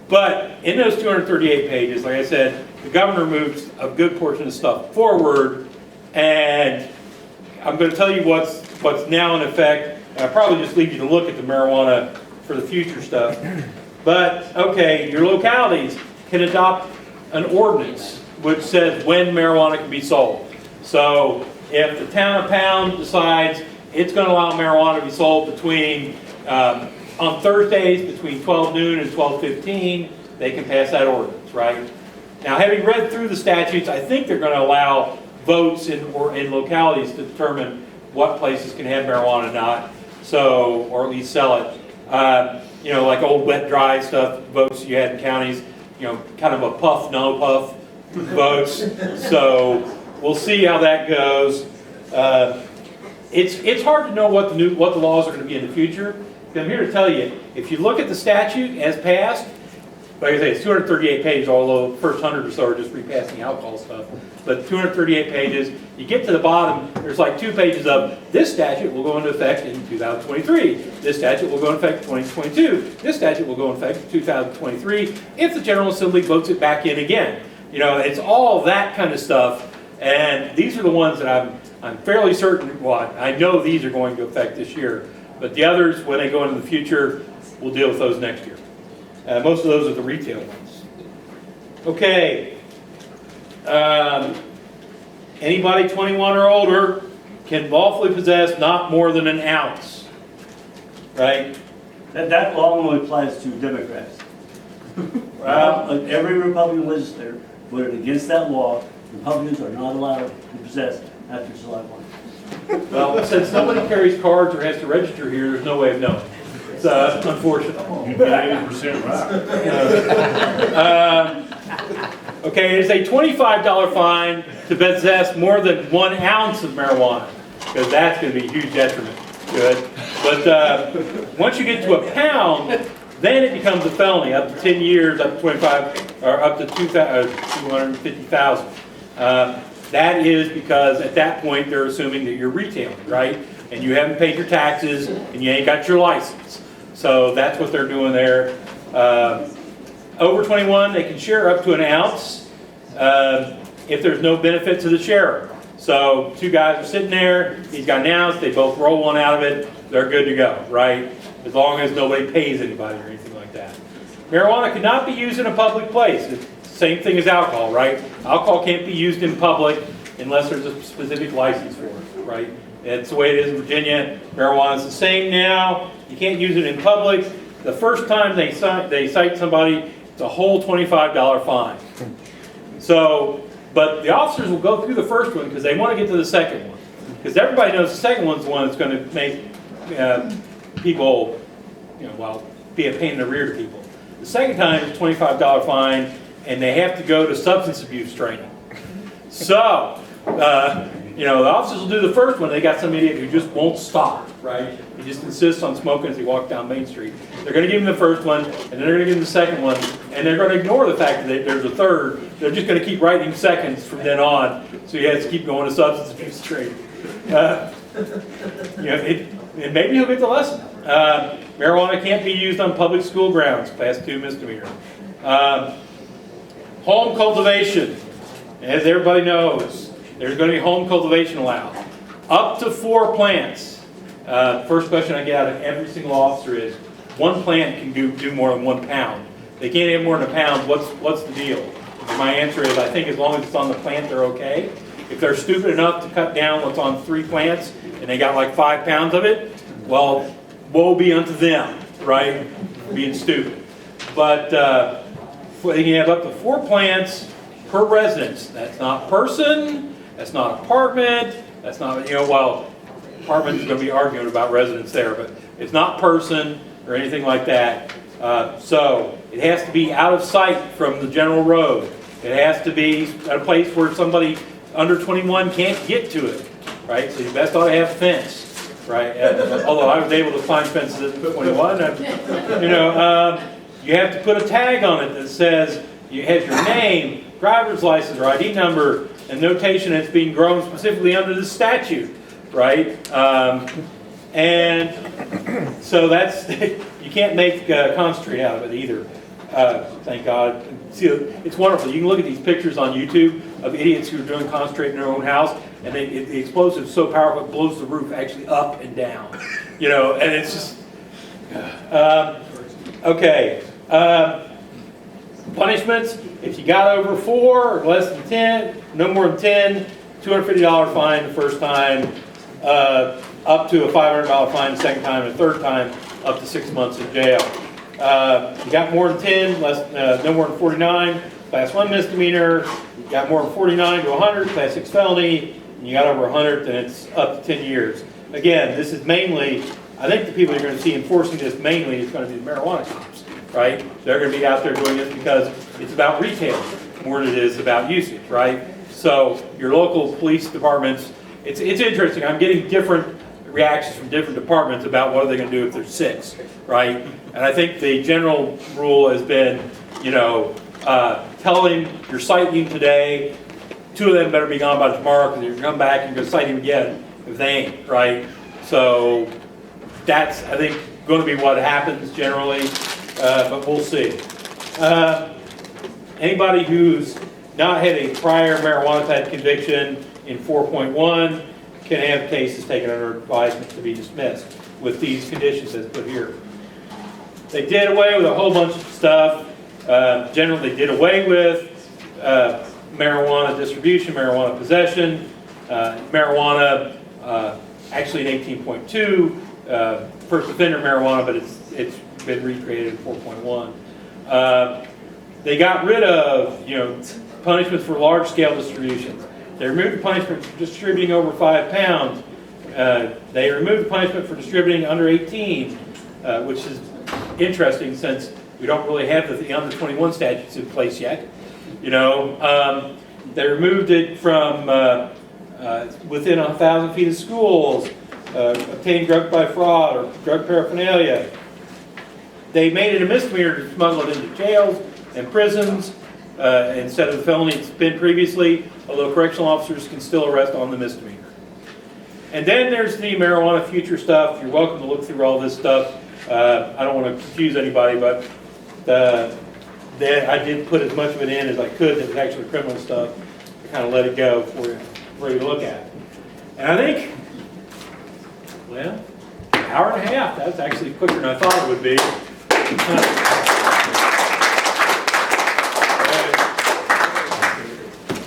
[SPEAKER 1] but in those 238 pages, like I said, the governor moves a good portion of stuff forward, and I'm going to tell you what's now in effect. I'll probably just leave you to look at the marijuana for the future stuff. But, okay, your localities can adopt an ordinance which says when marijuana can be sold. So if the town of Pound decides it's going to allow marijuana to be sold between, on Thursdays between 12 noon and 12:15, they can pass that ordinance, right? Now, having read through the statutes, I think they're going to allow votes in localities to determine what places can have marijuana or not, so, or at least sell it. You know, like old wet dry stuff, votes you had in counties, you know, kind of a puff, no puff votes. So we'll see how that goes. It's hard to know what the laws are going to be in the future. I'm here to tell you, if you look at the statute as passed, like I say, it's 238 pages, although the first 100 or so are just repassing alcohol stuff. But 238 pages, you get to the bottom, there's like 2 pages of, this statute will go into effect in 2023. This statute will go into effect in 2022. This statute will go into effect in 2023 if the General Assembly votes it back in again. You know, it's all that kind of stuff. And these are the ones that I'm fairly certain, well, I know these are going to affect this year. But the others, when they go into the future, we'll deal with those next year. Most of those are the retail ones. Okay. Anybody 21 or older can lawfully possess not more than an ounce. Right?
[SPEAKER 5] That law only applies to Democrats. Like every Republican legislator voted against that law. Republicans are not allowed to possess after July 1.
[SPEAKER 1] Well, since nobody carries cards or has to register here, there's no way of knowing. It's unfortunate.
[SPEAKER 3] You'd be 80% right.
[SPEAKER 1] Okay, it is a $25 fine to possess more than 1 ounce of marijuana, because that's going to be a huge detriment to it. But once you get to a pound, then it becomes a felony, up to 10 years, up to 25, or up to 250,000. That is because at that point they're assuming that you're retailing, right? And you haven't paid your taxes and you ain't got your license. So that's what they're doing there. Over 21, they can share up to an ounce if there's no benefit to the sharer. So 2 guys are sitting there, he's got an ounce, they both roll one out of it, they're good to go, right? As long as nobody pays anybody or anything like that. Marijuana cannot be used in a public place. It's the same thing as alcohol, right? Alcohol can't be used in public unless there's a specific license for it, right? That's the way it is in Virginia. Marijuana is the same now. You can't use it in public. The first time they cite somebody, it's a whole $25 fine. So, but the officers will go through the first one because they want to get to the second one. Because everybody knows the second one's the one that's going to make people, you know, well, be a pain in the rear to people. The second time it's a $25 fine, and they have to go to substance abuse training. So, you know, the officers will do the first one. They got some idiot who just won't stop, right? He just insists on smoking as he walks down Main Street. They're going to give him the first one, and then they're going to give him the second one, and they're going to ignore the fact that there's a third. They're just going to keep writing seconds from then on, so he has to keep going to substance abuse training. You know, and maybe he'll get the lesson. Marijuana can't be used on public school grounds, class 2 misdemeanor. Home cultivation, as everybody knows, there's going to be home cultivation allowed. Up to 4 plants. First question I get out of every single officer is, 1 plant can do more than 1 pound. They can't have more than a pound, what's the deal? And my answer is, I think as long as it's on the plant, they're okay. If they're stupid enough to cut down what's on 3 plants, and they got like 5 pounds of it, well, woe be unto them, right? Being stupid. But they can have up to 4 plants per residence. That's not person, that's not apartment, that's not, you know, well, apartments are going to be arguing about residence there, but it's not person or anything like that. So it has to be out of sight from the general road. It has to be at a place where somebody under 21 can't get to it, right? So you best ought to have a fence, right? Although I was able to find fences at 21, you know, you have to put a tag on it that says it has your name, driver's license, or ID number, and notation that's being grown specifically under the statute, right? And so that's, you can't make concentrate out of it either, thank God. See, it's wonderful. You can look at these pictures on YouTube of idiots who are doing concentrate in their own house. and the explosive is so powerful, it blows the roof actually up and down, you know, and it's just, okay. Punishments, if you got over 4 or less than 10, no more than 10, $250 fine the first time, up to a $500 fine the second time, and the third time, up to 6 months in jail. You got more than 10, no more than 49, class 1 misdemeanor. You got more than 49 to 100, class 6 felony. And you got over 100, then it's up to 10 years. Again, this is mainly, I think the people you're going to see enforcing this mainly is going to be the marijuana cops, right? They're going to be out there doing this because it's about retail more than it is about usage, right? So your local police departments, it's interesting. I'm getting different reactions from different departments about what are they going to do if there's 6, right? And I think the general rule has been, you know, tell him you're citing him today. 2 of them better be gone by tomorrow because you're going to come back and you're going to cite him again if they ain't, right? So that's, I think, going to be what happens generally, but we'll see. Anybody who's not had a prior marijuana type conviction in 4.1 can have cases taken under advisement to be dismissed with these conditions as put here. They did away with a whole bunch of stuff. Generally, they did away with marijuana distribution, marijuana possession, marijuana, actually in 18.2, first offender marijuana, but it's been recreated in 4.1. They got rid of, you know, punishments for large-scale distributions. They removed the punishment for distributing over 5 pounds. They removed the punishment for distributing under 18, which is interesting since we don't really have the under 21 statutes in place yet. You know, they removed it from within 1,000 feet of schools, obtaining drugs by fraud or drug paraphernalia. They made it a misdemeanor to smuggle it into jails and prisons instead of the felony it's been previously, although correctional officers can still arrest on the misdemeanor. And then there's the marijuana future stuff. You're welcome to look through all this stuff. I don't want to confuse anybody, but I did put as much of it in as I could that was actually criminal stuff to kind of let it go for you to look at. And I think, well, an hour and a half. That's actually quicker than I thought it would be.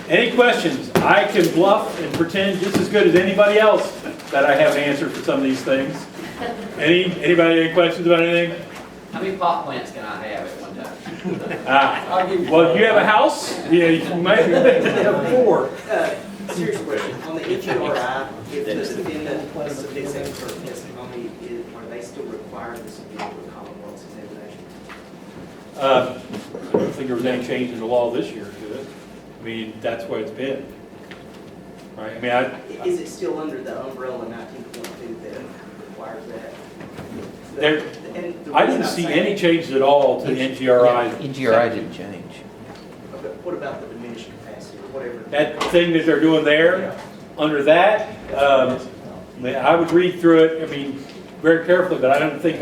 [SPEAKER 1] Any questions? I can bluff and pretend just as good as anybody else that I have an answer for some of these things. Anybody any questions about anything?
[SPEAKER 6] How many pot plants can I have at one time?
[SPEAKER 1] Well, do you have a house? Yeah, you might have 4.
[SPEAKER 7] Serious question, on the NGRI, if the defendant submits expert testimony, are they still required to submit to a Commonwealth's examination?
[SPEAKER 1] I don't think there was any change in the law this year to it. I mean, that's what it's been. Right? I mean,
[SPEAKER 7] Is it still under the umbrella 19.2 that requires that?
[SPEAKER 1] There,
[SPEAKER 7] And the
[SPEAKER 1] I
[SPEAKER 7] reason
[SPEAKER 1] didn't
[SPEAKER 7] I'm
[SPEAKER 1] see
[SPEAKER 7] saying-
[SPEAKER 1] any changes at all to the NGRI.
[SPEAKER 8] NGRI didn't change.
[SPEAKER 7] Okay, what about the diminished capacity or whatever?
[SPEAKER 1] That thing that they're doing there, under that, I would read through it, I mean, very carefully, but I don't think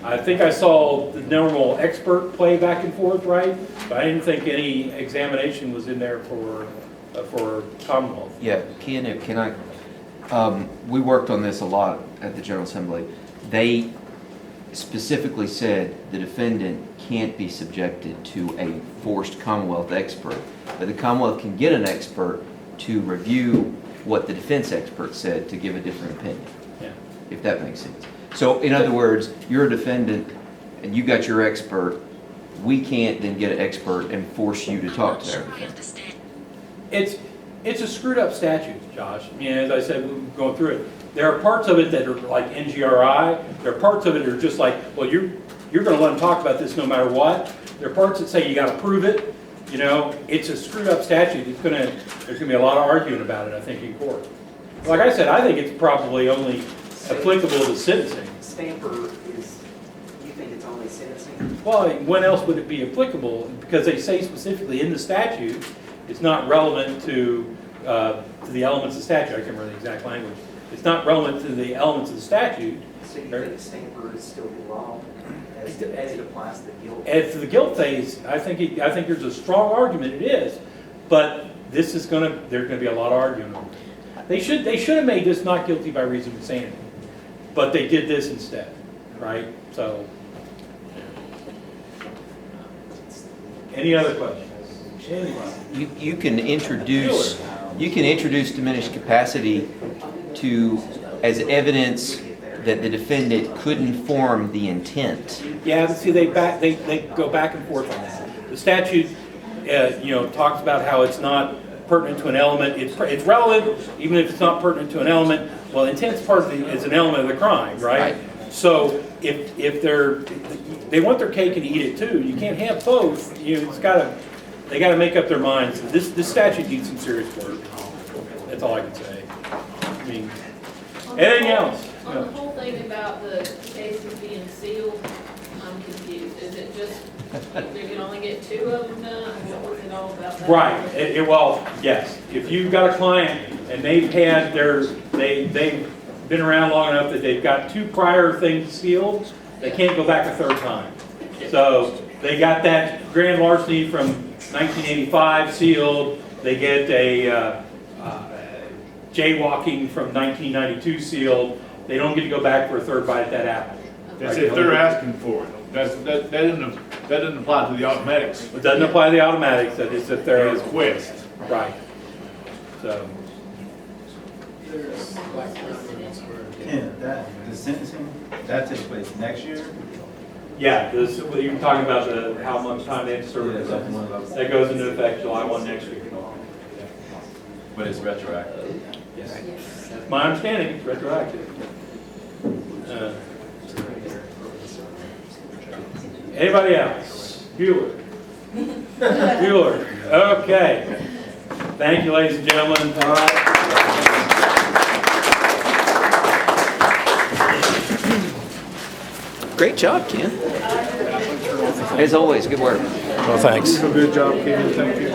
[SPEAKER 1] I think I saw the normal expert play back and forth, right? But I didn't think any examination was in there for Commonwealth.
[SPEAKER 8] Yeah, Ken, can I, we worked on this a lot at the General Assembly. They specifically said the defendant can't be subjected to a forced Commonwealth expert, but the Commonwealth can get an expert to review what the defense expert said to give a different opinion,
[SPEAKER 1] Yeah.
[SPEAKER 8] if that makes sense. So in other words, you're a defendant and you got your expert, we can't then get an expert and force you to talk to their defense.
[SPEAKER 1] It's a screwed up statute, Josh. I mean, as I said, we were going through it. There are parts of it that are like NGRI. There are parts of it that are just like, well, you're going to let them talk about this no matter what. There are parts that say you got to prove it. You know, it's a screwed up statute. There's going to be a lot of arguing about it, I think, in court. Like I said, I think it's probably only applicable to sentencing.
[SPEAKER 7] Stamper is, you think it's only sentencing?
[SPEAKER 1] Well, when else would it be applicable? Because they say specifically in the statute, it's not relevant to the elements of the statute. I can't remember the exact language. It's not relevant to the elements of the statute.
[SPEAKER 7] So you think Stamper is still the law as it applies to the guilt?
[SPEAKER 1] As to the guilt phase, I think there's a strong argument it is, but there's going to be a lot of arguing on it. They should have made this not guilty by reason of insanity, but they did this instead, right? So, any other questions? Anybody?
[SPEAKER 8] You can introduce diminished capacity to, as evidence that the defendant couldn't form the intent.
[SPEAKER 1] Yeah, see, they go back and forth on that. The statute, talks about how it's not pertinent to an element. It's relevant, even if it's not pertinent to an element. Well, intent's is an element of the crime, right? So if they want their cake and eat it too. You can't have both. They gotta make up their minds. This statute needs some serious work. That's all I can say. I mean, anything else?
[SPEAKER 2] On the whole thing about the cases being sealed, I'm confused. Is it just, you can only get 2 of them done? What was it all about that?
[SPEAKER 1] Right, well, yes, if you've got a client and they've been around long enough that they've got 2 prior things sealed, they can't go back a third time. So they got that grand larceny from 1985 sealed, they get a jaywalking from 1992 sealed, they don't get to go back for a third bite at that apple.
[SPEAKER 3] That's if they're asking for it. That doesn't apply to the automatics.
[SPEAKER 1] It doesn't apply to the automatics, that is if there is.
[SPEAKER 3] Request.
[SPEAKER 1] Right. So,
[SPEAKER 9] Yeah, the sentencing, that takes place next year?
[SPEAKER 1] yeah, you're talking about how much time they have to serve or something. That goes into effect July 1 next week.
[SPEAKER 9] But it's retroactive.
[SPEAKER 1] Yes. That's my understanding, it's retroactive. Anybody else? Bueller? Bueller, okay. Thank you, ladies and gentlemen. All right.
[SPEAKER 8] Great job, Ken. As always, good work.
[SPEAKER 1] Well, thanks.
[SPEAKER 3] Good job, Ken, thank you.